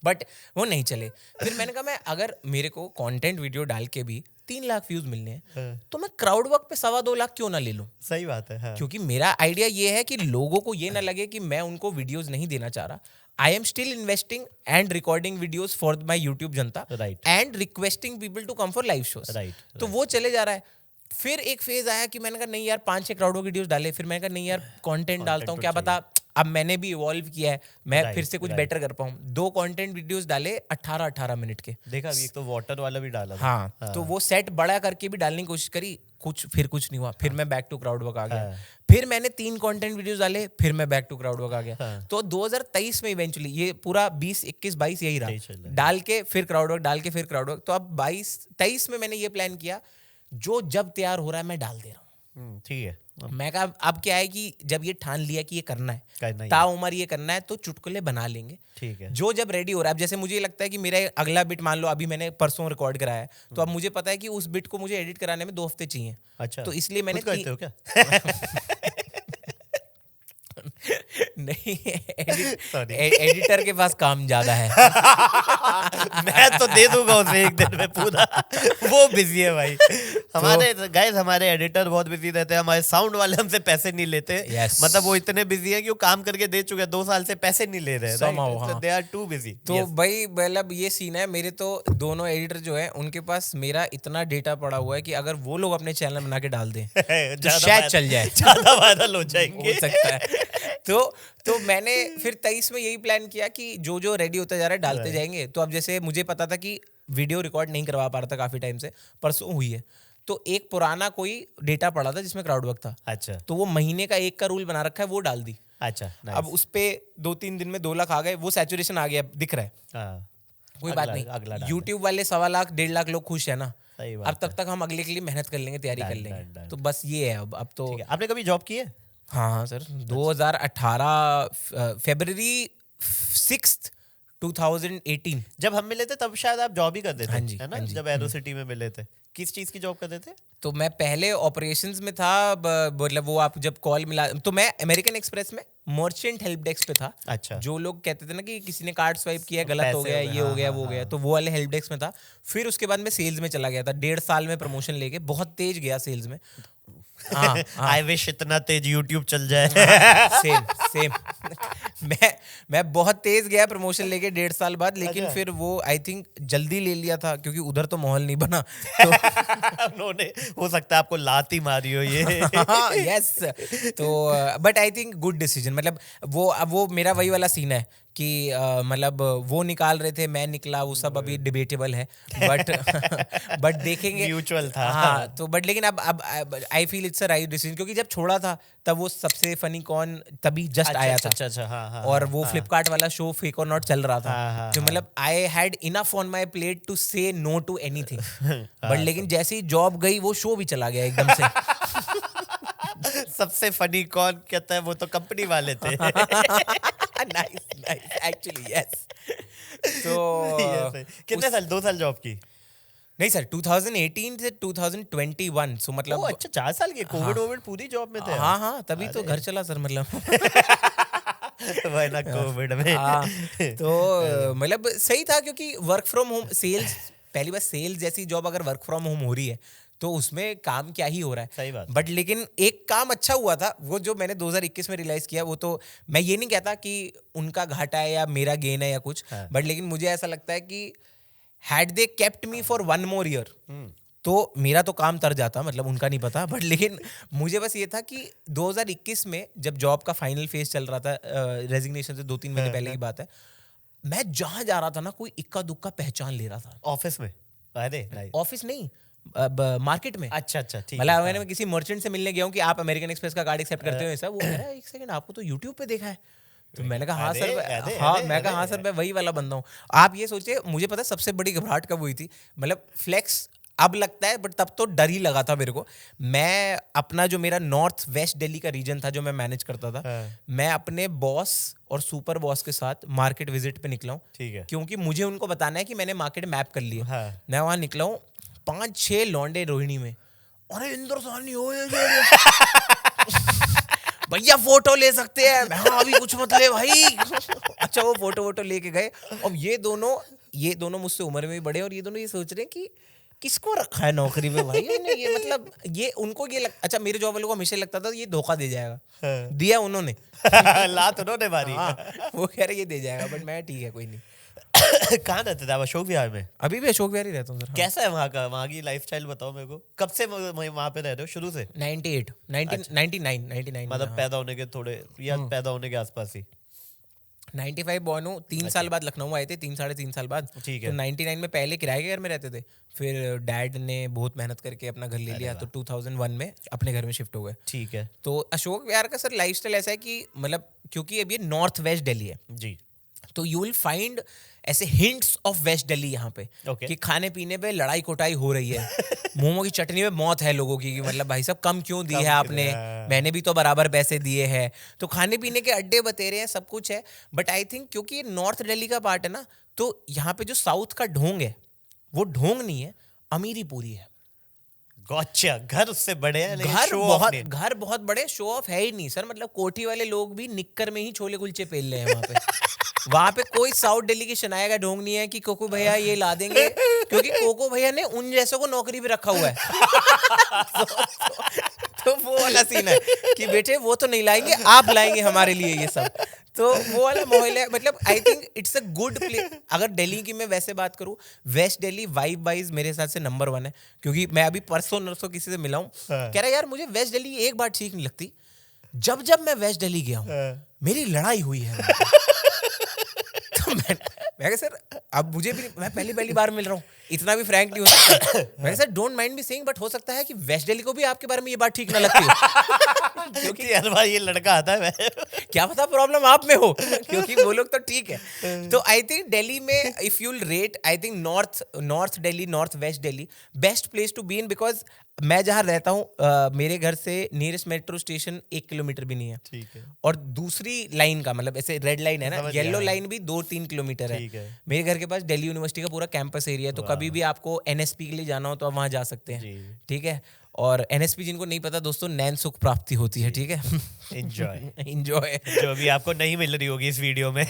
But वो नहीं चले। फिर मैंने कहा मैं अगर मेरे को कंटेंट वीडियो डाल के भी 3 लाख व्यूज मिलने हैं, तो मैं क्राउड वर्क पे 2.25 लाख क्यों ना ले लूं?
सही बात है। हाँ.
क्योंकि मेरा आइडिया ये है कि लोगों को ये ना लगे कि मैं उनको वीडियोस नहीं देना चाह रहा. I am still investing and recording videos for my YouTube जनता
Right.
And requesting people to come for live shows.
Right,
तो वो चले जा रहा है. फिर एक फेज आया कि मैंने कहा नहीं यार 5-6 क्राउड वर्क वीडियोस डाले. फिर मैंने कहा नहीं यार कंटेंट डालता हूँ,
तो
क्या पता अब मैंने भी इवॉल्व किया है, मैं
Right,
फिर से कुछ
right.
बेटर कर पाऊँ. 2 कंटेंट वीडियोस डाले 18-18 मिनट के.
देखा अभी एक तो वाटर वाला भी डाला था.
हाँ, तो वो सेट बड़ा करके भी डालने की कोशिश करी, कुछ नहीं हुआ. फिर मैं बैक टू क्राउड वर्क आ गया.
हाँ.
फिर मैंने 3 कंटेंट वीडियोस डाले, फिर मैं बैक टू क्राउड वर्क आ गया.
हाँ.
तो 2023 में इवेंचुअली ये पूरा 20, 21, 22 यही
यही चल रहा
रहा.
है.
डाल के फिर क्राउड वर्क, डाल के फिर क्राउड वर्क. तो अब 23 में मैंने ये प्लान किया, जो जब तैयार हो रहा है मैं डाल दे रहा हूँ.
ठीक है.
मैं कहा अब क्या है कि जब ये ठान लिया कि ये करना
करना
है,
ही
ताउमर ये करना है, तो चुटकुले बना लेंगे.
ठीक है.
जो जब रेडी हो रहा है, अब जैसे मुझे लगता है कि मेरा अगला बिट, मान लो अभी मैंने परसों रिकॉर्ड कराया है, तो अब मुझे पता है कि उस बिट को मुझे एडिट कराने में 2 हफ्ते चाहिए.
अच्छा.
तो इसलिए मैंने
खुद करते हो क्या?
नहीं,
Sorry.
एडिटर के पास काम ज्यादा है.
मैं तो दे दूंगा उसे एक दिन में पूरा. वो बिजी है भाई. हमारे गाइस, हमारे एडिटर बहुत बिजी रहते हैं. हमारे साउंड वाले हमसे पैसे नहीं लेते.
Yes.
मतलब वो इतने बिजी है कि वो काम करके दे चुके हैं, 2 साल से पैसे नहीं ले रहे.
Somehow, हाँ.
They are too busy.
तो भाई मतलब ये सीन है. मेरे तो दोनों एडिटर जो है उनके पास मेरा इतना डेटा पड़ा हुआ है कि अगर वो लोग अपने चैनल बना के डाल दें तो शायद चल जाए,
ज्यादा वायरल हो जाएंगे.
हो सकता है. तो मैंने फिर 23 में यही प्लान किया कि जो रेडी होता जा रहा है डालते जाएंगे. तो अब जैसे मुझे पता था कि वीडियो रिकॉर्ड नहीं करवा पा रहा था काफी टाइम से, परसों हुई है. तो एक पुराना कोई डेटा पड़ा था जिसमें क्राउड वर्क था.
अच्छा.
तो वो महीने का 1 का रूल बना रखा है, वो डाल दी.
अच्छा.
अब उस पे 2-3 दिन में 2 लाख आ गए, वो सैचुरेशन आ गया, दिख रहा है.
हाँ.
कोई बात
अगला
नहीं. यूट्यूब वाले 1.25 लाख 1.5 लाख लोग खुश है ना.
सही
अब
बात
तब तक हम अगले के लिए मेहनत कर लेंगे, तैयारी कर लेंगे.
done.
तो बस ये है. अब तो
ठीक है. आपने कभी जॉब की है?
हाँ सर, 2018 फरवरी 6 2018.
जब हम मिले थे तब शायद आप जॉब ही करते थे.
हाँ जी,
है ना?
हाँ जी.
जब एरो सिटी में मिले थे, किस चीज की जॉब करते थे?
तो मैं पहले ऑपरेशंस में था. मतलब वो आप जब कॉल मिला, तो मैं अमेरिकन एक्सप्रेस में मर्चेंट हेल्प डेस्क पे था.
अच्छा.
जो लोग कहते थे ना कि किसी ने कार्ड स्वाइप किया, गलत
पैसे
हो गया,
हो गए,
ये हो
हाँ,
गया,
हाँ,
वो हो गया,
हाँ.
तो वो वाले हेल्प डेस्क में था. फिर उसके बाद मैं सेल्स में चला गया था. 1.5 साल में प्रमोशन लेके बहुत तेज गया सेल्स में. हाँ,
आई विश इतना तेज यूट्यूब चल जाए.
सेम. मैं बहुत तेज गया प्रमोशन लेके 1.5 साल बाद, लेकिन
अच्छा.
फिर वो आई थिंक जल्दी ले लिया था क्योंकि उधर तो माहौल नहीं बना. तो
उन्होंने हो सकता है आपको लात ही मारी हो ये.
यस. तो but I think good decision. मतलब वो मेरा वही वाला सीन है कि मतलब वो निकाल रहे थे, मैं निकला, वो सब अभी डिबेटेबल है. बट देखेंगे.
म्यूचुअल था.
हाँ. तो बट लेकिन अब I feel it's a right decision, क्योंकि जब छोड़ा था तब वो सबसे फनी कौन तभी जस्ट आया था.
अच्छा. हाँ.
और वो फ्लिपकार्ट वाला शो फेक और नॉट चल रहा था.
हाँ.
तो मतलब I had enough on my plate to say no to anything. But लेकिन जैसे ही जॉब गई वो शो भी चला गया एकदम से.
सबसे फनी कौन कहता है, वो तो कंपनी वाले थे.
Nice actually yes. तो
कितने साल, 2 साल जॉब की?
नहीं सर, 2018 से 2021. सो मतलब
अच्छा, 4 साल की. कोविड पूरी जॉब में थे.
हाँ, तभी तो घर चला सर. मतलब
वही ना, कोविड में.
तो मतलब सही था, क्योंकि वर्क फ्रॉम होम सेल्स, पहली बार सेल्स जैसी जॉब अगर वर्क फ्रॉम होम हो रही है तो उसमें काम क्या ही हो रहा है.
सही बात.
बट लेकिन एक काम अच्छा हुआ था, वो जो मैंने 2021 में रियलाइज किया, वो तो मैं ये नहीं कहता कि उनका घाटा है या मेरा गेन है या कुछ. बट लेकिन मुझे ऐसा लगता है कि had they kept me for 1 more year तो मेरा तो काम तर जाता, मतलब उनका नहीं पता. बट लेकिन मुझे बस ये था कि 2021 में जब जॉब का फाइनल फेज चल रहा था, रेजिग्नेशन से 2-3 महीने पहले की बात है, मैं जहां जा रहा था ना कोई इक्का दुक्का पहचान ले रहा था.
ऑफिस में? अरे
ऑफिस नहीं, मार्केट में.
अच्छा. ठीक.
मतलब मैंने किसी मर्चेंट से मिलने गया हूँ कि आप अमेरिकन एक्सप्रेस का कार्ड एक्सेप्ट करते हो ऐसा. वो कह रहा है 1 सेकंड, आपको तो यूट्यूब पे देखा है. तो मैंने कहा हाँ सर. हाँ, मैं कहा हाँ सर, मैं वही वाला बंदा हूँ. आप ये सोचिए, मुझे पता सबसे बड़ी घबराहट कब हुई थी. मतलब फ्लेक्स अब लगता है, बट तब तो डर ही लगा था मेरे को. मैं अपना जो मेरा नॉर्थ वेस्ट दिल्ली का रीजन था जो मैं मैनेज करता था, मैं अपने बॉस और सुपर बॉस के साथ मार्केट विजिट पे निकला हूँ.
ठीक है.
क्योंकि मुझे उनको बताना है कि मैंने मार्केट मैप कर लिया.
हाँ.
मैं वहां निकला हूँ, 5-6 लौंडे रोहिणी में. अरे इंदर सानी हो भैया, फोटो ले सकते हैं? हाँ, अभी कुछ मत ले भाई. अच्छा, वो फोटो लेके गए. अब ये दोनों मुझसे उम्र में भी बड़े, और ये दोनों ये सोच रहे हैं कि किसको रखा है नौकरी में भाई ने ये मतलब ये उनको अच्छा मेरे जॉब वालों को हमेशा लगता था ये धोखा दे जाएगा, दिया उन्होंने।
लात उन्होंने मारी।
हाँ, वो कह रहे ये दे जाएगा, बट मैं ठीक है कोई नहीं।
कहाँ रहते थे आप? अशोक विहार में?
अभी भी अशोक विहार ही रहता हूँ सर।
कैसा है वहाँ का, वहाँ की लाइफस्टाइल बताओ मेरे को। कब से वहाँ पे रह रहे हो? शुरू से?
98 99
मतलब पैदा होने के थोड़े या पैदा होने के आसपास ही?
95 बॉर्न हूँ। 3 साल बाद लखनऊ आए थे, 3-3.5 साल बाद।
ठीक
तो
है।
99 में पहले किराए के घर में रहते थे, फिर डैड ने बहुत मेहनत करके अपना घर ले लिया, तो 2001 में अपने घर में शिफ्ट हो गए।
ठीक है
तो अशोक विहार का सर लाइफस्टाइल ऐसा है कि मतलब क्योंकि अब ये नॉर्थ वेस्ट दिल्ली है,
जी।
तो यू विल फाइंड ऐसे हिंट्स ऑफ वेस्ट दिल्ली यहाँ पे।
Okay.
कि खाने पीने पे लड़ाई कोटाई हो रही है, मोमो की चटनी में मौत है लोगों की, कि मतलब भाई साहब कम क्यों दी है आपने, मैंने भी तो बराबर पैसे दिए हैं। तो खाने पीने के अड्डे बतेरे हैं, सब कुछ है। बट आई थिंक क्योंकि ये नॉर्थ दिल्ली का पार्ट है ना, तो यहाँ पे जो साउथ का ढोंग है वो ढोंग नहीं है, अमीरी पूरी है।
गॉचा। घर उससे बड़े हैं लेकिन
घर बहुत बड़े, शो ऑफ है ही नहीं सर। मतलब कोठी वाले लोग भी निक्कर में ही छोले कुलचे पेल रहे हैं वहाँ पे। वहां पे कोई साउथ दिल्ली की शनाया का ढोंग नहीं है कि कोको भैया ये ला देंगे, क्योंकि कोको भैया ने उन जैसों को नौकरी पे रखा हुआ है। तो वो वाला सीन है कि बेटे वो तो नहीं लाएंगे, आप लाएंगे हमारे लिए ये सब। तो वो वाला माहौल है। मतलब I think it's a good place. अगर दिल्ली की मैं वैसे बात करूं, वेस्ट दिल्ली वाइब वाइज मेरे हिसाब से नंबर 1 है। क्योंकि मैं अभी परसों नरसों किसी से मिला हूं, कह रहा यार मुझे वेस्ट दिल्ली एक बात ठीक नहीं लगती, जब जब मैं वेस्ट दिल्ली गया हूं मेरी लड़ाई हुई है। तो मैं सर अब मुझे भी, मैं पहली बार मिल रहा हूँ, इतना भी फ्रैंक नहीं हो सकता। मैं sir don't mind me saying, but हो सकता है कि वेस्ट दिल्ली को भी आपके बारे में ये बात ठीक ना लगती हो।
क्योंकि यार भाई ये लड़का आता है
क्या पता प्रॉब्लम आप में हो, क्योंकि वो लोग तो ठीक है। तो आई थिंक दिल्ली में if you rate, I think north Delhi, north west Delhi best place to be in, because मैं जहाँ रहता हूँ मेरे घर से नियरेस्ट मेट्रो स्टेशन 1 किलोमीटर भी नहीं है।
ठीक है।
और दूसरी लाइन का मतलब ऐसे रेड लाइन है ना, येलो लाइन भी 2-3 किलोमीटर
ठीक है।
मेरे घर के पास दिल्ली यूनिवर्सिटी का पूरा कैंपस एरिया है, तो कभी भी आपको एनएसपी के लिए जाना हो तो आप वहाँ जा सकते हैं। ठीक है। और एनएसपी जिनको नहीं पता दोस्तों, नैन सुख प्राप्ति होती है। ठीक है। एंजॉय
जो अभी आपको नहीं मिल रही होगी इस वीडियो में।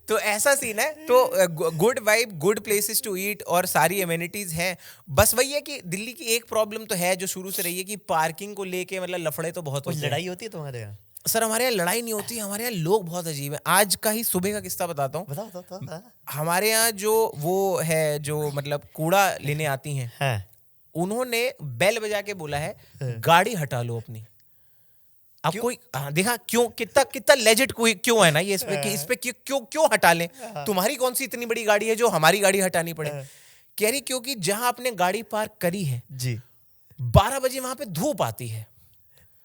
तो ऐसा सीन है। तो good vibe, good places to eat और सारी एमिनिटीज हैं। बस वही है कि दिल्ली की एक प्रॉब्लम तो है जो शुरू से रही है कि पार्किंग को लेके मतलब लफड़े तो बहुत होते हैं।
लड़ाई होती है तुम्हारे यहाँ?
सर हमारे यहाँ लड़ाई नहीं होती, हमारे यहाँ लोग बहुत अजीब हैं। आज का ही सुबह का किस्सा बताता हूँ।
बताओ।
हमारे यहाँ जो वो है जो मतलब कूड़ा लेने आती हैं, उन्होंने बेल बजा के बोला है गाड़ी हटा लो अपनी। अब कोई देखा क्यों, कितना लेजिट कोई क्यों है ना ये, इस पे क्यों हटा लें? तुम्हारी कौन सी इतनी बड़ी गाड़ी है जो हमारी गाड़ी हटानी पड़े? कह रही क्योंकि जहां आपने गाड़ी पार्क करी है
जी
12 बजे वहां पे धूप आती है।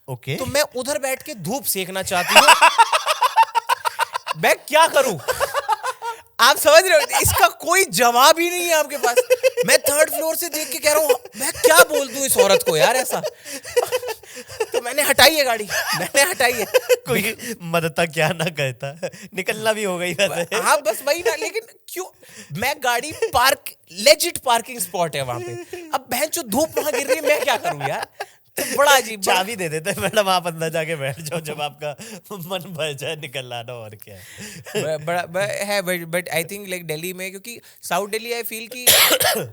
ओके।
तो मैं उधर बैठ के धूप सेकना चाहती हूँ। मैं क्या करूं? आप समझ रहे हो, इसका कोई जवाब ही नहीं है आपके पास। मैं 3rd फ्लोर से देख के कह रहा हूँ मैं क्या बोल दूं इस औरत को यार ऐसा। तो मैंने हटाई है गाड़ी, मैंने हटाई है।
कोई मदता क्या ना कहता, निकलना भी हो गई वैसे।
हाँ बस वही ना, लेकिन क्यों मैं गाड़ी पार्क, लेजिट पार्किंग स्पॉट है वहां पे, अब बहन जो धूप वहां गिर रही है मैं क्या करूं यार? तो बड़ा अजीब।
चाबी दे देते मैडम, आप अंदर जाके बैठ जाओ, जब आपका मन भर जाए निकल आना, और क्या है।
बड़ा है। But I think like Delhi में, क्योंकि साउथ दिल्ली आई फील कि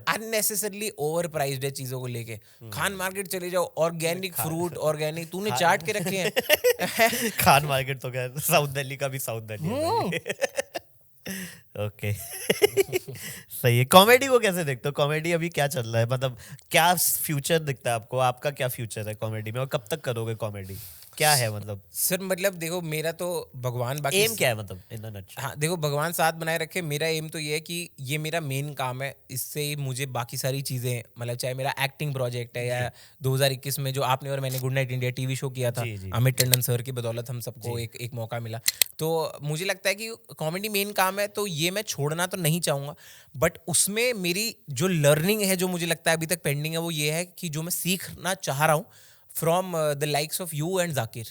अननेसेसरली ओवर प्राइस्ड है चीजों को लेके। खान मार्केट चले जाओ, ऑर्गेनिक फ्रूट, ऑर्गेनिक तूने चाट के रखे हैं।
खान मार्केट तो क्या, साउथ दिल्ली का भी साउथ दिल्ली। ओके। सही है। कॉमेडी को कैसे देखते हो? कॉमेडी अभी क्या चल रहा है, मतलब क्या फ्यूचर दिखता है आपको? आपका क्या फ्यूचर है कॉमेडी में, और कब तक करोगे कॉमेडी? क्या है मतलब?
सर मतलब देखो मेरा तो भगवान बाकी
एम क्या है मतलब इन द नटशेल?
हाँ देखो भगवान साथ बनाए रखे। मेरा एम तो ये है कि ये मेरा मेन काम है, इससे मुझे बाकी सारी चीज़ें मतलब चाहे मेरा एक्टिंग प्रोजेक्ट है या 2021 में जो आपने और मैंने good night India TV show किया था, अमित टंडन सर की बदौलत हम सबको एक मौका मिला। तो मुझे लगता है कि कॉमेडी मेन काम है, तो ये मैं छोड़ना तो नहीं चाहूँगा। बट उसमें मेरी जो लर्निंग है, जो मुझे लगता है अभी तक पेंडिंग है, वो ये है कि जो मैं सीखना चाह रहा हूँ from the likes of you and Zakir,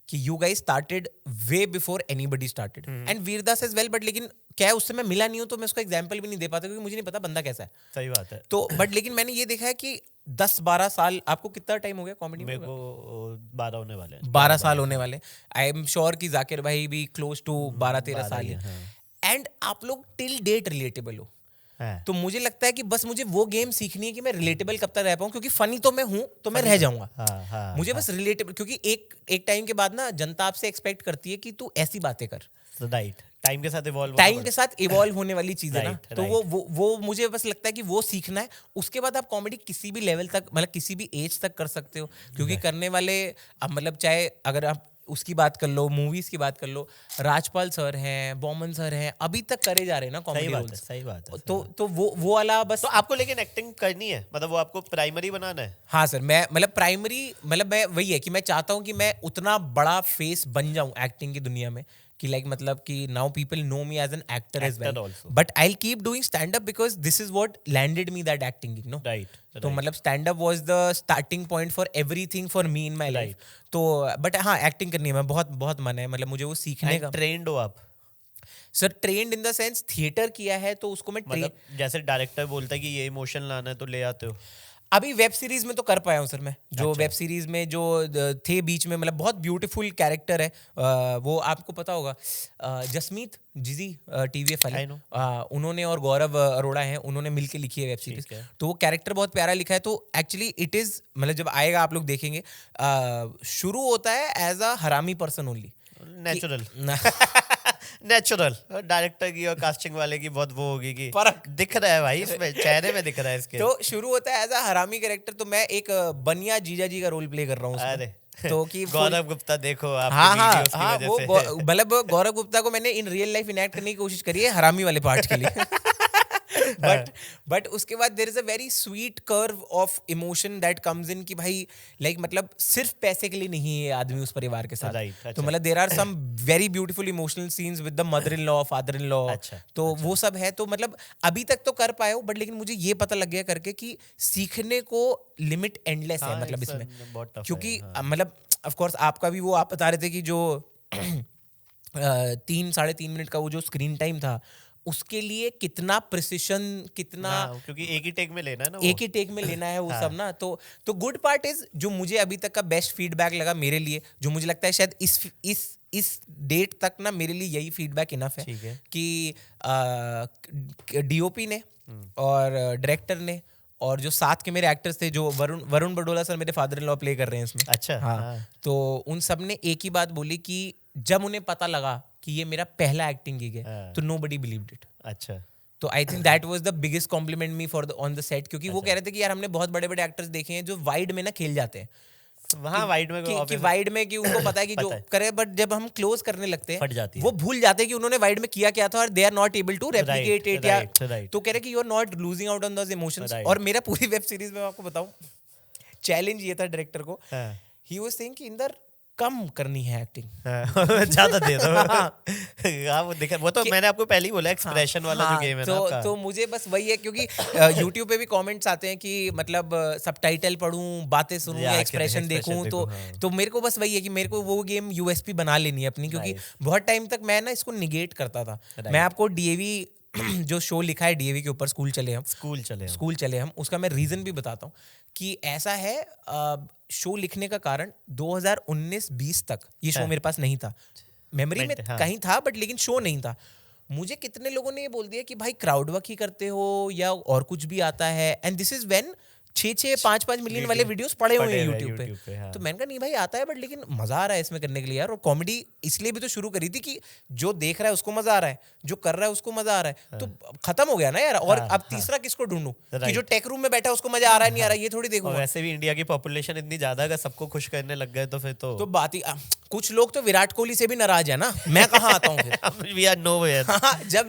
कि you guys started way before anybody started, and Vir Das as well. But लेकिन क्या है, उससे मैं मिला नहीं हूँ तो मैं उसका एग्जाम्पल भी नहीं दे पाता, क्योंकि मुझे नहीं पता बंदा कैसा है।
सही बात है।
तो बट लेकिन मैंने ये देखा है कि 10-12 साल, आपको कितना टाइम हो गया कॉमेडी में?
मेरे को 12 होने वाले हैं।
12 साल होने वाले। आई एम श्योर कि जाकिर भाई भी क्लोज टू 12-13 साल है। एंड आप लोग टिल डेट रिलेटेबल हो।
हाँ।
तो मुझे लगता है कि बस मुझे वो गेम सीखनी है कि मैं रिलेटेबल कब तक रह पाऊँ, क्योंकि फनी तो मैं हूँ तो मैं रह जाऊंगा। मुझे बस रिलेटेबल, क्योंकि एक टाइम के बाद ना जनता आपसे एक्सपेक्ट करती है कि तू ऐसी बातें कर।
राइट, टाइम के साथ इवॉल्व
टाइम के साथ इवॉल्व होने वाली चीज है ना।
Right,
तो
right.
वो मुझे बस लगता है कि वो सीखना है। उसके बाद आप कॉमेडी किसी भी लेवल तक, मतलब किसी भी एज तक कर सकते हो, क्योंकि करने वाले अब मतलब चाहे अगर आप उसकी बात कर लो, मूवीज की बात कर लो, राजपाल सर हैं, बॉमन सर हैं, अभी तक करे जा रहे हैं ना
सही
कॉमेडी
बात है,
रोल्स।
सही बात है।
तो वो वाला बस।
तो आपको लेकिन एक्टिंग करनी है, मतलब वो आपको प्राइमरी बनाना है?
हाँ सर, मैं मतलब प्राइमरी, मतलब मैं वही है कि मैं चाहता हूँ कि मैं उतना बड़ा फेस बन जाऊं एक्टिंग की दुनिया में कि लाइक मतलब कि now people know me as an actor as well,
also.
But I will keep doing stand up because this is what landed me that acting, no.
Right,
तो मतलब stand up was the starting point for everything for me in my life. तो but हाँ, acting करनी है, मैं बहुत बहुत मन है, मतलब मुझे वो सीखने का।
ट्रेंड हो आप?
Sir trend in the sense theatre किया है, तो उसको मैं
मतलब जैसे डायरेक्टर बोलता है कि ये इमोशन लाना है तो ले आते हो?
अभी वेब सीरीज में तो कर पाया हूँ सर मैं, जो
अच्छा।
वेब सीरीज में जो थे बीच में, मतलब बहुत ब्यूटीफुल कैरेक्टर है। वो आपको पता होगा, जसमीत जिजी टीवीएफ वाले,
I know.
उन्होंने और गौरव अरोड़ा हैं, उन्होंने मिलके लिखी है वेब सीरीज।
ठीक है।
तो वो कैरेक्टर बहुत प्यारा लिखा है। तो एक्चुअली इट इज, मतलब जब आएगा आप लोग देखेंगे, शुरू होता है एज अ हरामी person only,
natural. Natural. Director की और कास्टिंग वाले की बहुत वो होगी कि
फर्क
दिख रहा है भाई, इसमें चेहरे में दिख रहा है इसके।
तो शुरू होता है एज अ हरामी कैरेक्टर, तो मैं एक बनिया जीजा जी का रोल प्ले कर रहा हूँ उसमें।
अरे
तो कि
गौरव गुप्ता देखो आपके
हाँ हाँ
वीडियोस की
हाँ,
वजह
वो
से।
मतलब गौरव गुप्ता को मैंने इन रियल लाइफ इनैक्ट करने की कोशिश करी है हरामी वाले पार्ट के लिए। बट उसके बाद there is a very sweet curve of emotion that comes in, कि भाई लाइक मतलब सिर्फ पैसे के लिए नहीं है ये आदमी उस परिवार के साथ।
Right,
तो
अच्छा।
मतलब there are some very beautiful emotional scenes with the mother in law, father in law.
अच्छा,
तो वो सब है। तो मतलब अभी तक तो कर पाए हो, बट लेकिन मुझे ये पता लग गया करके कि सीखने को लिमिट एंडलेस है,
हाँ,
मतलब
it's
इसमें।
बहुत tough है,
क्योंकि
हाँ।
मतलब ऑफ कोर्स आपका भी वो आप बता रहे थे कि जो 3-3.5 मिनट का वो जो स्क्रीन टाइम था, उसके लिए कितना प्रिसिशन, कितना
हाँ, क्योंकि एक ही टेक में लेना है ना वो।
एक ही टेक में लेना है वो
हाँ।
सब ना। तो गुड पार्ट इज, जो मुझे अभी तक का बेस्ट फीडबैक लगा मेरे लिए, जो मुझे लगता है शायद इस डेट तक ना मेरे लिए यही फीडबैक इनफ है,
ठीक है।
कि डीओपी ने और डायरेक्टर ने और जो साथ के मेरे एक्टर्स थे, जो वरुण बडोला सर मेरे फादर इन लॉ प्ले कर रहे हैं इसमें।
अच्छा,
हाँ,
हाँ।
तो उन सब ने एक ही बात बोली कि जब उन्हें पता लगा कि ये मेरा पहला एक्टिंग गिग है,
हाँ।
तो नोबडी बिलीव्ड इट।
अच्छा।
तो I think that was the biggest complement me for on the set, क्योंकि वो कह रहे थे कि यार हमने बहुत बड़े बड़े एक्टर्स देखे हैं जो वाइड में ना खेल जाते हैं,
वहाँ वाइड में
कि वाइड में कि उनको पता है कि जो
पता है।
करे, बट जब हम क्लोज करने लगते
फट जाती
हैं
है।
वो भूल जाते हैं कि उन्होंने वाइड में किया क्या था, और they are not able to replicate it. या
right.
तो कह रहे कि you are not losing out on those emotions.
Right.
और मेरा पूरी वेब सीरीज में मैं आपको बताऊं, चैलेंज ये था डायरेक्टर को,
हाँ।
ही वाज सेइंग कि इंदर कम करनी है एक्टिंग,
ज्यादा दे दो। हाँ, वो देखा, वो तो मैंने आपको पहले ही बोला, एक्सप्रेशन वाला जो गेम है ना आपका।
तो मुझे बस वही है, क्योंकि YouTube पे भी कमेंट्स आते हैं कि मतलब सबटाइटल पढ़ूं, बातें सुनूं या एक्सप्रेशन देखूं। तो
हाँ।
तो मेरे को बस वही है कि मेरे को वो गेम यूएसपी बना लेनी है अपनी, क्योंकि बहुत टाइम तक मैं ना इसको निगेट करता था। मैं आपको डीएवी जो शो लिखा है डीएवी के ऊपर, स्कूल चले हम, उसका मैं रीजन भी बताता हूँ कि ऐसा है। शो लिखने का कारण 2019-20 तक ये शो मेरे पास नहीं था, मेमोरी में कहीं था, बट लेकिन शो नहीं था। मुझे कितने लोगों ने ये बोल दिया कि भाई क्राउड वर्क ही करते हो या और कुछ भी आता है, and this is when 6-5 million वाले वीडियोस पड़े हुए हैं यूट्यूब पे।
हाँ।
तो मैंने कहा नहीं भाई आता है, बट लेकिन मजा आ रहा है इसमें करने के लिए यार। और कॉमेडी इसलिए भी तो शुरू करी थी कि जो देख रहा है उसको मजा आ रहा है, जो कर रहा है उसको मजा आ रहा है। तो खत्म हो गया ना यार। और अब तीसरा किसको ढूंढूं कि जो टेक रूम में बैठा है उसको मजा आ रहा है नहीं आ रहा है, ये थोड़ी देखो।
वैसे भी इंडिया की पॉपुलेशन इतनी ज्यादा है, अगर सबको खुश करने लग गए तो फिर तो
बात ही कुछ लोग तो विराट कोहली से भी नाराज है ना, मैं कहाँ आता हूँ फिर।
We are nowhere.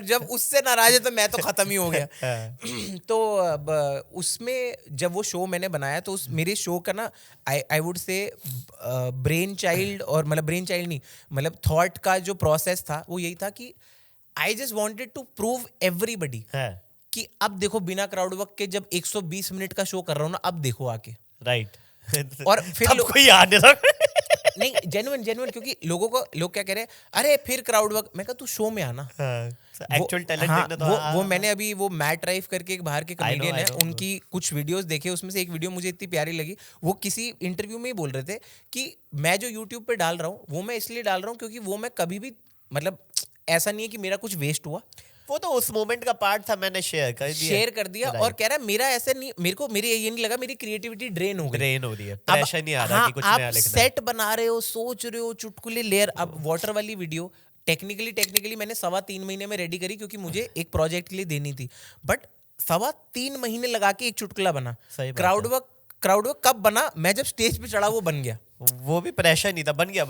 जब उससे नाराज है तो मैं तो खत्म ही हो गया। तो उसमें जब वो शो मैंने बनाया, तो उस मेरे शो का ना I would say brain child, और मतलब ब्रेन चाइल्ड नहीं, मतलब थॉट का जो प्रोसेस था वो यही था कि I just wanted to prove everybody कि अब देखो बिना क्राउड वर्क के जब 120 मिनट का शो कर रहा हूँ ना, अब देखो आके।
राइट।
और फिर
कोई याद
नहीं, जेन्युइन, क्योंकि लोग क्या कह रहे हैं, अरे फिर क्राउड वर्क। मैं कहा तू शो में आना,
एक्चुअल टैलेंट देखना। तो
वो मैंने अभी वो मैट ड्राइव करके एक बाहर के कॉमेडियन है, उनकी कुछ वीडियोस देखे, उसमें से एक वीडियो मुझे इतनी प्यारी लगी। वो किसी इंटरव्यू में ही बोल रहे थे कि मैं जो यूट्यूब पे डाल रहा हूँ वो मैं इसलिए डाल रहा हूँ क्योंकि वो मैं कभी भी, मतलब ऐसा नहीं है कि मेरा कुछ वेस्ट हुआ,
वो तो उस मोमेंट का पार्ट था, मैंने शेयर कर दिया
और कह रहा है मेरा ऐसे नहीं, मेरे ये नहीं लगा मेरी क्रिएटिविटी ड्रेन हो
रही है, प्रेशर नहीं आ रहा कि कुछ
आप
नया लिखना है।
सेट बना रहे हो, सोच रहे हो, चुटकुले लेयर। अब वाटर वाली वीडियो टेक्निकली मैंने 3.25 महीने में रेडी करी, क्योंकि मुझे एक प्रोजेक्ट के लिए देनी थी, बट 3.25 महीने लगा के एक चुटकुला बना। क्राउड वर्क कब बना? मैं जब स्टेज पे चढ़ा वो बन गया।
वो भी प्रेशर नहीं था, बन गया।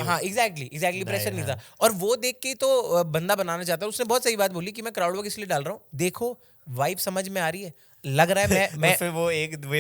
हाँ एग्जैक्टली प्रेशर नहीं था। और वो देख के तो बंदा बनाना चाहता है, उसने बहुत सही बात बोली कि मैं क्राउड वर्क इसलिए डाल रहा हूँ, देखो वाइब समझ में आ रही है, लग रहा है मैं
फिर वो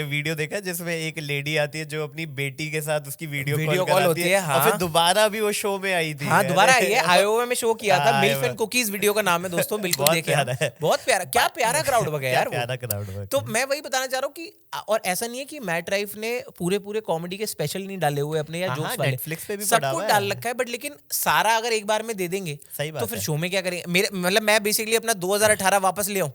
वीडियो देखा जिसमें एक लेडी आती है जो अपनी बेटी के साथ उसकी वीडियो कॉल
होती है। हाँ।
और फिर दोबारा भी वो शो में आई थी।
हाँ दोबारा आई है, आयोवा में शो किया था। मिल्फ एंड कुकीज वीडियो का नाम है दोस्तों, बिल्कुल देखिए। बहुत प्यारा, क्या प्यारा क्राउड वर्क है यार,
प्यारा क्राउड वर्क।
तो मैं वही बताना चाह रहा हूँ कि, और ऐसा नहीं है कि मैट राइफ ने पूरे कॉमेडी के स्पेशल नहीं डाले हुए अपने, या जोक्स वाले,
नेटफ्लिक्स पे भी
सब कुछ डाल रखा है, बट लेकिन सारा अगर एक बार में दे देंगे तो फिर शो में क्या करेंगे? मेरे मतलब मैं बेसिकली अपना 2018 वापस ले आऊं।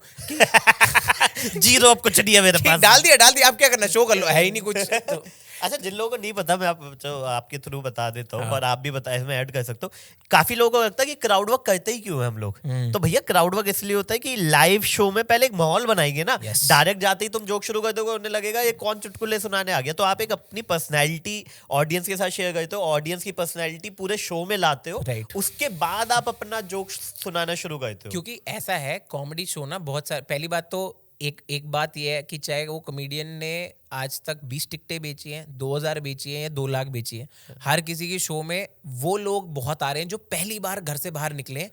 जीरो, अब कुछ नहीं है मेरे पास।
डाल दिया, आप क्या करना, शो कर लो, है ही नहीं कुछ तो।
अच्छा, जिन लोगों को नहीं पता, मैं आपके थ्रू बता देता हूँ, और आप भी बता, इसमें ऐड कर सकते हो। काफी लोगों को लगता है कि क्राउड वर्क करते ही क्यों है हम लोग, तो भैया क्राउड वर्क इसलिए होता है कि लाइव शो में पहले एक माहौल बनाएंगे ना। डायरेक्ट जाते ही तुम जोक शुरू कर दोगे, उन्हें लगेगा ये कौन चुटकुले सुनाने आ गया। तो आप एक अपनी पर्सनैलिटी ऑडियंस के साथ शेयर करते हो, ऑडियंस की पर्सनैलिटी पूरे शो में लाते हो, उसके बाद आप अपना जोक सुनाना शुरू करते हो।
क्योंकि ऐसा है कॉमेडी शो ना, बहुत सारे, पहली बात तो एक बात यह है कि चाहे वो कॉमेडियन ने आज तक 20 टिकटें बेची हैं, 2000 बेची हैं या 2 लाख बेची हैं, हर किसी के शो में वो लोग बहुत आ रहे हैं जो पहली बार घर से बाहर निकले हैं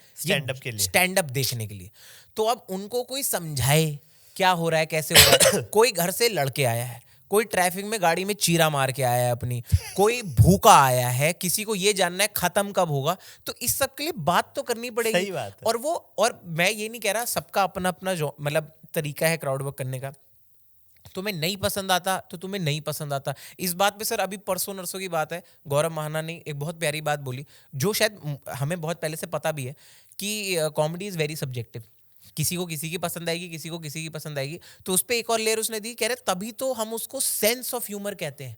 स्टैंड अप देखने के लिए। तो अब उनको कोई समझाए क्या हो रहा है, कैसे हो रहा है। कोई घर से लड़के आया है, कोई ट्रैफिक में गाड़ी में चीरा मार के आया है अपनी, कोई भूखा आया है, किसी को ये जानना है खत्म कब होगा, तो इस सब के लिए बात तो करनी पड़ेगी।
सही बात है।
और मैं ये नहीं कह रहा, सबका अपना अपना जो मतलब तरीका है क्राउड वर्क करने का। तुम्हें नहीं पसंद आता तो तुम्हें नहीं पसंद आता। इस बात पे सर अभी परसों नरसों की बात है, गौरव महाना ने एक बहुत प्यारी बात बोली, जो शायद हमें बहुत पहले से पता भी है कि कॉमेडी इज वेरी सब्जेक्टिव। किसी को किसी की पसंद आएगी, किसी को किसी की पसंद आएगी। तो उस पर एक और लेयर उसने दी, कह रहे तभी तो हम उसको सेंस ऑफ ह्यूमर कहते हैं।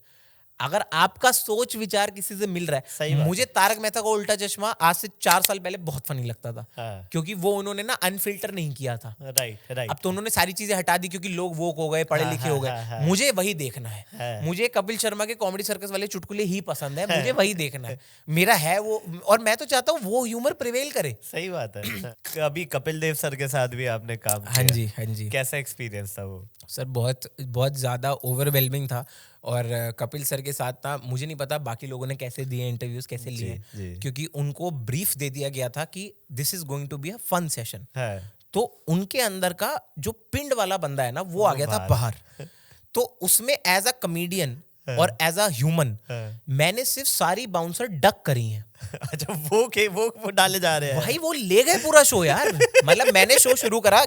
अगर आपका सोच विचार किसी से मिल रहा है, मुझे तारक मेहता का उल्टा चश्मा आज से 4 साल पहले बहुत फनी लगता था।
हाँ।
क्योंकि वो उन्होंने ना अनफिल्टर नहीं किया था।
राइट।
अब तो उन्होंने सारी चीजें हटा दी क्योंकि लोग वोक हो गए, पढ़े लिखे हो गए। मुझे वही देखना है। मुझे कपिल शर्मा के कॉमेडी सर्कस वाले चुटकुले ही पसंद है, मुझे वही देखना है। मेरा है वो, और मैं तो चाहता हूँ वो ह्यूमर प्रिवेल करे।
सही बात है। अभी कपिल देव सर के साथ भी आपने काम किया।
हाँ जी।
कैसा एक्सपीरियंस था वो?
सर बहुत ज्यादा ओवरवेलमिंग था। और कपिल सर के साथ था, मुझे नहीं पता बाकी लोगों ने कैसे दिए इंटरव्यूज, कैसे लिए, क्योंकि उनको ब्रीफ दे दिया गया था कि this is going to be a fun session. तो उनके अंदर का जो पिंड वाला बंदा है ना, वो आ गया था बाहर। तो उसमें एज अ कॉमेडियन और एज अ ह्यूमन मैंने सिर्फ सारी बाउंसर डक करी हैं।
अच्छा, वो डाले जा रहे हैं
भाई, वो ले गए पूरा शो यार। मतलब मैंने शो शुरू करा,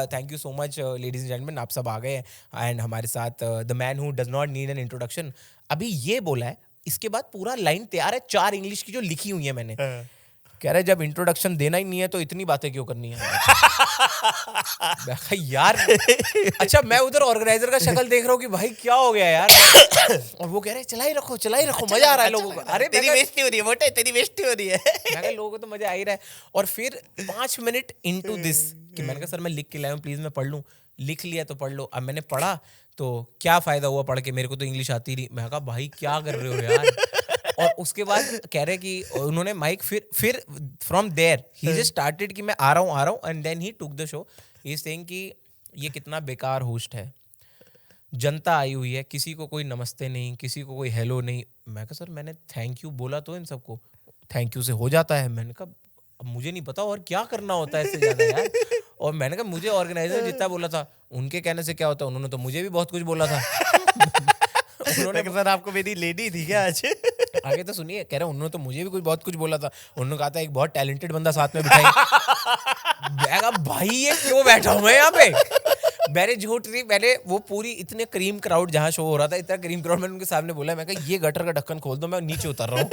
thank you so much ladies and gentleman, आप सब आ गए एंड हमारे साथ the man who does not need an introduction. अभी ये बोला है, इसके बाद पूरा लाइन तैयार है, 4 इंग्लिश की जो लिखी हुई है मैंने। कह रहे जब इंट्रोडक्शन देना ही नहीं है तो इतनी बातें क्यों करनी है। यार अच्छा, मैं उधर ऑर्गेनाइजर का शक्ल देख रहा हूँ कि भाई क्या हो गया यार। और वो कह रहे चला ही रखो मजा आ रहा है लोगों को। अरे
तेरी बेइज्जती हो रही है मोटे, तेरी बेइज्जती हो रही है।
मैं कहा लोगों को तो मजा आ ही रहा है। और फिर 5 मिनट इनटू दिस कि मैंने कहा सर मैं लिख के लाया हूँ, प्लीज मैं पढ़ लूँ। लिख लिया तो पढ़ लो। अब मैंने पढ़ा तो क्या फायदा हुआ पढ़ के, मेरे को तो इंग्लिश आती नहीं। मैं कहा भाई क्या कर रहे हो यार। और उसके बाद कह रहे कि उन्होंने माइक फिर from there he just started कि मैं आ रहा हूँ and then he took the show. He is saying कि ये कितना बेकार होस्ट है, जनता आई हुई है, किसी को कोई नमस्ते नहीं, किसी को कोई हेलो नहीं। मैं कहा सर मैंने थैंक यू बोला तो इन सबको, थैंक यू से हो जाता है। मैंने कहा अब मुझे नहीं पता और क्या करना होता है इससे ज्यादा यार। और मैंने कहा मुझे ऑर्गेनाइजर जितना बोला था उनके कहने से क्या होता है, उन्होंने तो मुझे भी बहुत कुछ बोला था।
उन्होंने कहा सर आपको मेरी लेडी थी क्या आज?
आगे तो सुनिए, कह रहे उन्होंने तो मुझे भी बहुत कुछ बोला था। उन्होंने कहा था एक बहुत टैलेंटेड बंदा साथ में बिठाई। भाई ये क्यों बैठा हूँ मैं यहाँ पे। मैंने झूठ नहीं, मैंने वो पूरी इतने करीम क्राउड जहाँ शो हो रहा था, इतना करीम क्राउड मैंने उनके सामने बोला, मैं कहा ये गटर का ढक्कन खोल दो, मैं नीचे उतर रहा हूँ।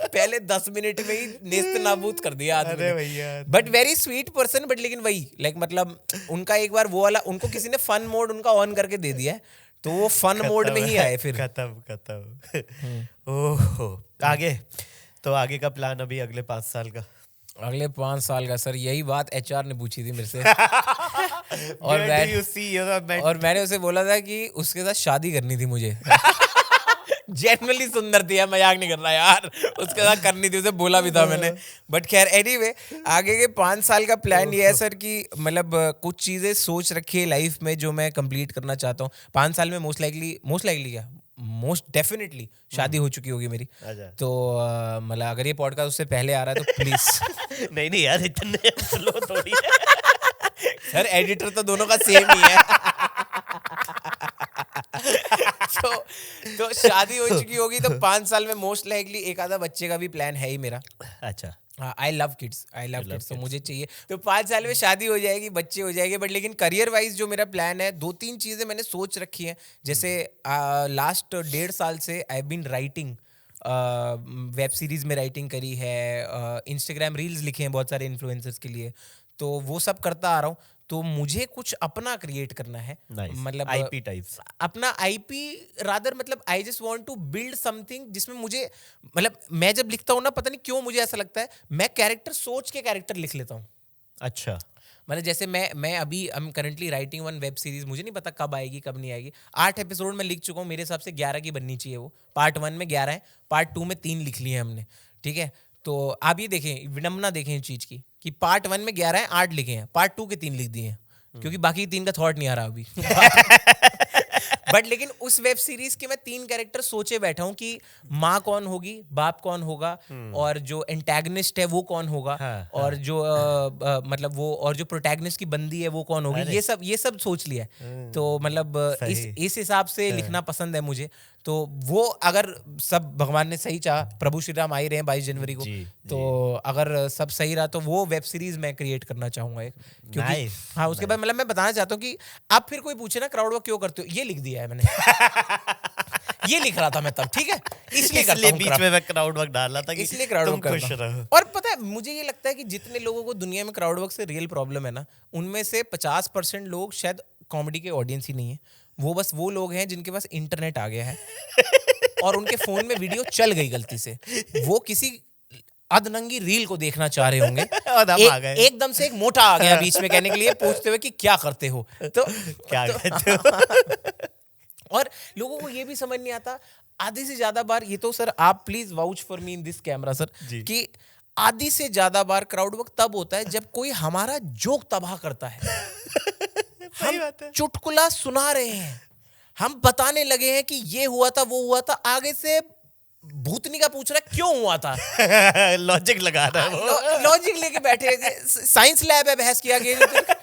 पहले 10 मिनट में ही नेस्त नाबूद कर दिया आदमी। But very sweet person, but लेकिन वही लाइक मतलब उनका एक बार वो वाला, उनको किसी ने फन मोड उनका ऑन करके दे दिया है, तो वो फन मोड में ही आए फिर।
खत्म। ओह, आगे का प्लान अभी अगले 5 साल का?
अगले 5 साल का सर, यही बात एचआर ने पूछी थी मेरे से। और
Where do you see your
और मैंने उसे बोला था कि उसके साथ शादी करनी थी मुझे। जेन्युइनली सुंदर थी यार, मजाक नहीं कर रहा यार, उसके साथ करनी थी, उसे बोला भी था मैंने। बट खैर एनीवे, आगे के 5 साल का प्लान ये है सर कि मतलब कुछ चीजें सोच रखी है लाइफ में जो मैं कंप्लीट करना चाहता हूँ 5 साल में। मोस्ट लाइकली क्या, मोस्ट डेफिनेटली शादी हो चुकी होगी मेरी।
अच्छा।
तो मतलब अगर ये पॉडकास्ट उससे पहले आ रहा है तो प्लीज
नहीं यार, इतने स्लो थोड़ी है।
सर एडिटर तो दोनों का सेम ही है। तो शादी हो चुकी होगी तो 5 साल में मोस्ट लाइकली एक आधा बच्चे का भी प्लान है ही मेरा।
अच्छा।
आई लव किड्स तो मुझे चाहिए। तो 5 साल में शादी हो जाएगी, बच्चे हो जाएंगे। बट लेकिन करियर वाइज जो मेरा प्लान है, 2-3 चीजें मैंने सोच रखी हैं। जैसे लास्ट 1.5 साल से I have been writing, web series में राइटिंग करी है, इंस्टाग्राम रील्स लिखे हैं बहुत सारे इन्फ्लुएंसर्स के लिए, तो वो सब करता आ रहा हूँ। तो मुझे कुछ अपना क्रिएट करना है।
Nice.
मतलब
IP टाइप्स।
अपना आईपी रादर, मतलब I just want to build something जिसमें मुझे, मतलब मैं जब लिखता हूँ ना, पता नहीं क्यों मुझे ऐसा लगता है मैं कैरेक्टर सोच के कैरेक्टर लिख लेता हूँ।
अच्छा।
मतलब जैसे मैं अभी I am currently writing one web series, मुझे नहीं पता कब आएगी कब नहीं आएगी। 8 एपिसोड में लिख चुका हूँ, मेरे हिसाब से 11 की बननी चाहिए वो। पार्ट 1 में 11 है, पार्ट 2 में 3 लिख लिए हैं हमने, ठीक है। तो आप ये देखें, विडम्बना देखें इस चीज की कि पार्ट 1 में 11 है, 8 लिखे हैं, पार्ट 2 के 3 लिख दिए हैं, क्योंकि बाकी 3 का थॉट नहीं आ रहा अभी। बट लेकिन उस वेब सीरीज के मैं 3 कैरेक्टर सोचे बैठा हूँ कि माँ कौन होगी, बाप कौन होगा, और जो एंटेगनिस्ट है वो कौन होगा,
हाँ,
और जो मतलब वो, और जो प्रोटैगनिस्ट की बंदी है वो कौन होगी। ये सब सोच लिया है। तो मतलब इस हिसाब से लिखना पसंद है मुझे। तो वो अगर सब भगवान ने सही चाहा, प्रभु श्री राम आ ही रहे हैं 22 जनवरी को, तो अगर सब सही रहा तो वो वेब सीरीज मैं क्रिएट करना चाहूंगा एक। क्योंकि हाँ, उसके बाद मतलब मैं बताना चाहता हूँ कि आप फिर कोई पूछे ना क्राउड वर्क क्यों करते हो, ये लिख दिया है मैंने। ये लिख रहा था मैं तब, ठीक है, इसलिए करता हूँ।
बीच में मैं क्राउड वर्क डाला था कि
इसलिए क्राउड वर्क
खुश रहो।
और पता है मुझे ये लगता है कि जितने लोगों को दुनिया में क्राउड वर्क से रियल प्रॉब्लम है ना, उनमें से 50% लोग शायद कॉमेडी के ऑडियंस ही नहीं है। वो बस वो लोग हैं जिनके पास इंटरनेट आ गया है और उनके फोन में वीडियो चल गई गलती से, वो किसी अधनंगी रील को देखना चाह रहे होंगे, एकदम से एक मोटा आ गया बीच में कहने के लिए, पूछते हुए कि क्या करते हो, तो
क्या करते हो।
और लोगों को ये भी समझ नहीं आता आधे से ज्यादा बार, ये तो सर आप please vouch for me in this camera sir, कि आधी से ज्यादा बार क्राउड वर्क तब होता है जब कोई हमारा जोक तबाह करता है। हम चुटकुला सुना रहे हैं, हम बताने लगे हैं कि ये हुआ था वो हुआ था, आगे से भूतनी का पूछ रहा है क्यों हुआ था।
लॉजिक लगा रहा है वो,
लॉजिक लेके बैठे, साइंस लैब है, बहस किया गया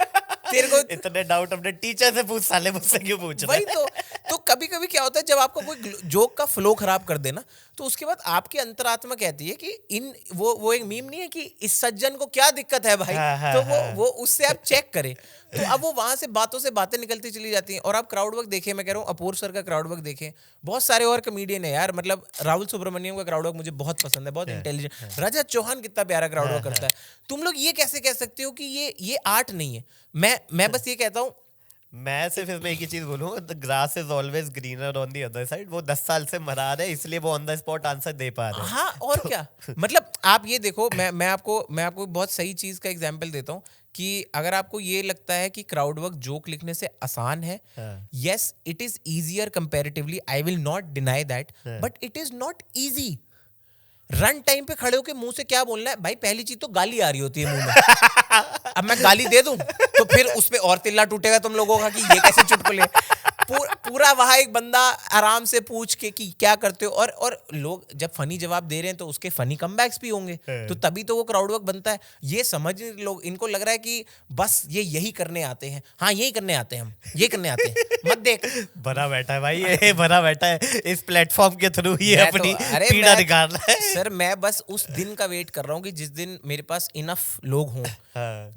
तेरे को
इतने डाउट अपने टीचर से पूछ, साले मुझसे क्यों पूछ रहा है।
वही तो कभी कभी क्या होता है जब आपको कोई जोक का फ्लो खराब कर देना, तो उसके बाद आपकी अंतरात्मा कहती है कि वो एक मीम नहीं है कि इस सज्जन को क्या दिक्कत है भाई, तो वो उससे आप चेक करें। तो अब वो वहां से बातें निकलती चली जाती हैं। और आप क्राउड वर्क देखें, मैं कह रहा हूँ अपूर्व सर का क्राउड वर्क देखें, बहुत सारे और कॉमेडियन है यार, मतलब राहुल सुब्रमण्यम का क्राउड वर्क मुझे बहुत पसंद है, बहुत इंटेलिजेंट। रजत चौहान कितना प्यारा क्राउड वर्क करता है। तुम लोग ये कैसे कह सकते हो कि ये आर्ट नहीं है। मैं बस ये कहता हूँ,
मैं सिर्फ इसमें एक ही चीज बोलूंगा, the grass is always greener on the other side. वो 10 साल से मरा रहे हैं, इसलिए वो ऑन द स्पॉट आंसर दे पा रहे हैं।
हाँ और क्या, मतलब आप ये देखो, मैं आपको बहुत सही चीज का एग्जांपल देता हूँ कि अगर आपको ये लगता है कि क्राउड वर्क जोक लिखने से आसान है, yes it is easier comparatively, I will not deny that, but it is not easy. Run time पे खड़े होके मुंह से क्या बोलना है भाई, पहली चीज तो गाली आ रही होती है मुंह में। अब मैं गाली दे दूं तो फिर उसपे और तिल्ला टूटेगा तुम लोगों का कि ये कैसे चुटकुले। पूरा वहां एक बंदा आराम से पूछ के कि क्या करते हो, और लोग जब फनी जवाब दे रहे हैं तो उसके फनी कमबैक्स भी होंगे, तो तभी तो वो क्राउड वर्क बनता है। ये समझ लोग, इनको लग रहा है कि बस ये यही करने आते हैं, हाँ यही करने आते हैं हम, ये करने आते हैं, मत देख
भरा बैठा है भाई, ये भरा बैठा है इस प्लेटफॉर्म के थ्रू ही अपनी पीड़ा निकाल रहा है।
सर मैं बस उस दिन का वेट कर रहा हूँ कि जिस दिन मेरे पास इनफ लोग हों,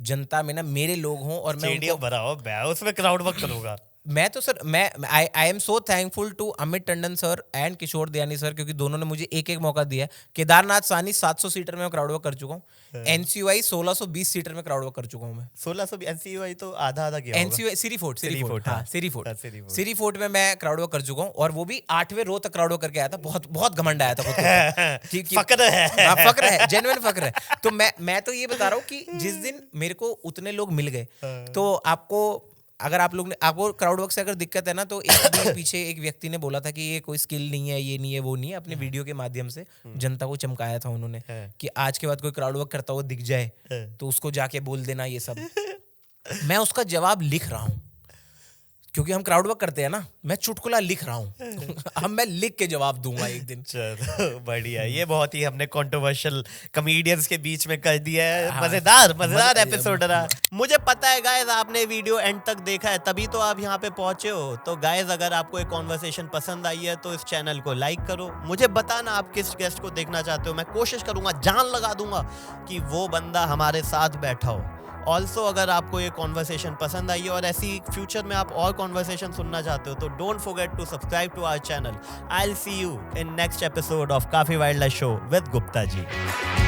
जनता में ना मेरे लोग हों, और मैं
स्टेडियम भरा हो, मैं उसमें क्राउड वर्क करूंगा।
मैं तो सर मैं I am so thankful to Amit Tandon sir and Kishore Dayani sir, क्योंकि दोनों ने मुझे एक एक मौका दिया है। केदारनाथ सानी 700 सीटर में क्राउड वर्क कर चुका हूँ। एनसीयूआई 1620 सीटर में क्राउड वर्क कर चुका हूँ मैं।
1600 एनसीयूआई तो आधा आधा किया होगा।
एनसीयूआई सिरी फोर्ट
हाँ,
सिरी
हाँ,
सिरी फोर्ट में मैं क्राउड वर्क कर चुका हूँ, और वो भी 8वें रो तक क्राउड वर्क करके आया था। बहुत बहुत घमंड आया था खुद को।
फक्र है।
हाँ, फक्र है, जेन्युइन फक्र है। तो मैं तो ये बता रहा हूँ कि जिस दिन मेरे को उतने लोग मिल गए, तो आपको अगर आप लोग ने आपको क्राउड वर्क से अगर दिक्कत है ना, तो एक भी पीछे एक व्यक्ति ने बोला था कि ये कोई स्किल नहीं है, ये नहीं है, वो नहीं है। अपने वीडियो के माध्यम से जनता को चमकाया था उन्होंने कि आज के बाद कोई क्राउड वर्क करता हुआ दिख जाए तो उसको जाके बोल देना ये सब। मैं उसका जवाब लिख रहा हूँ, क्योंकि हम क्राउड वर्क करते हैं ना। मैं चुटकुला लिख रहा हूँ। अब मैं लिख के जवाब दूंगा एक दिन।
चलो बढ़िया, ये बहुत ही हमने कंट्रोवर्शियल कॉमेडियंस के बीच में कर दिया है। मजेदार एपिसोड रहा। मुझे पता है गाइस, आपने वीडियो एंड तक देखा है, तभी तो आप यहाँ पे पहुंचे हो। तो गाइस, अगर आपको एक कॉन्वर्सेशन पसंद आई है तो इस चैनल को लाइक करो। मुझे बताना आप किस गेस्ट को देखना चाहते हो। मैं कोशिश करूंगा, जान लगा दूंगा कि वो बंदा हमारे साथ बैठा हो। ऑल्सो अगर आपको ये कॉन्वर्सेशन पसंद आई है और ऐसी फ्यूचर में आप और कॉन्वर्सेशन सुनना चाहते हो, तो don't forget to subscribe to our channel. I will see you in next episode of Kaafi wild life show with Gupta ji.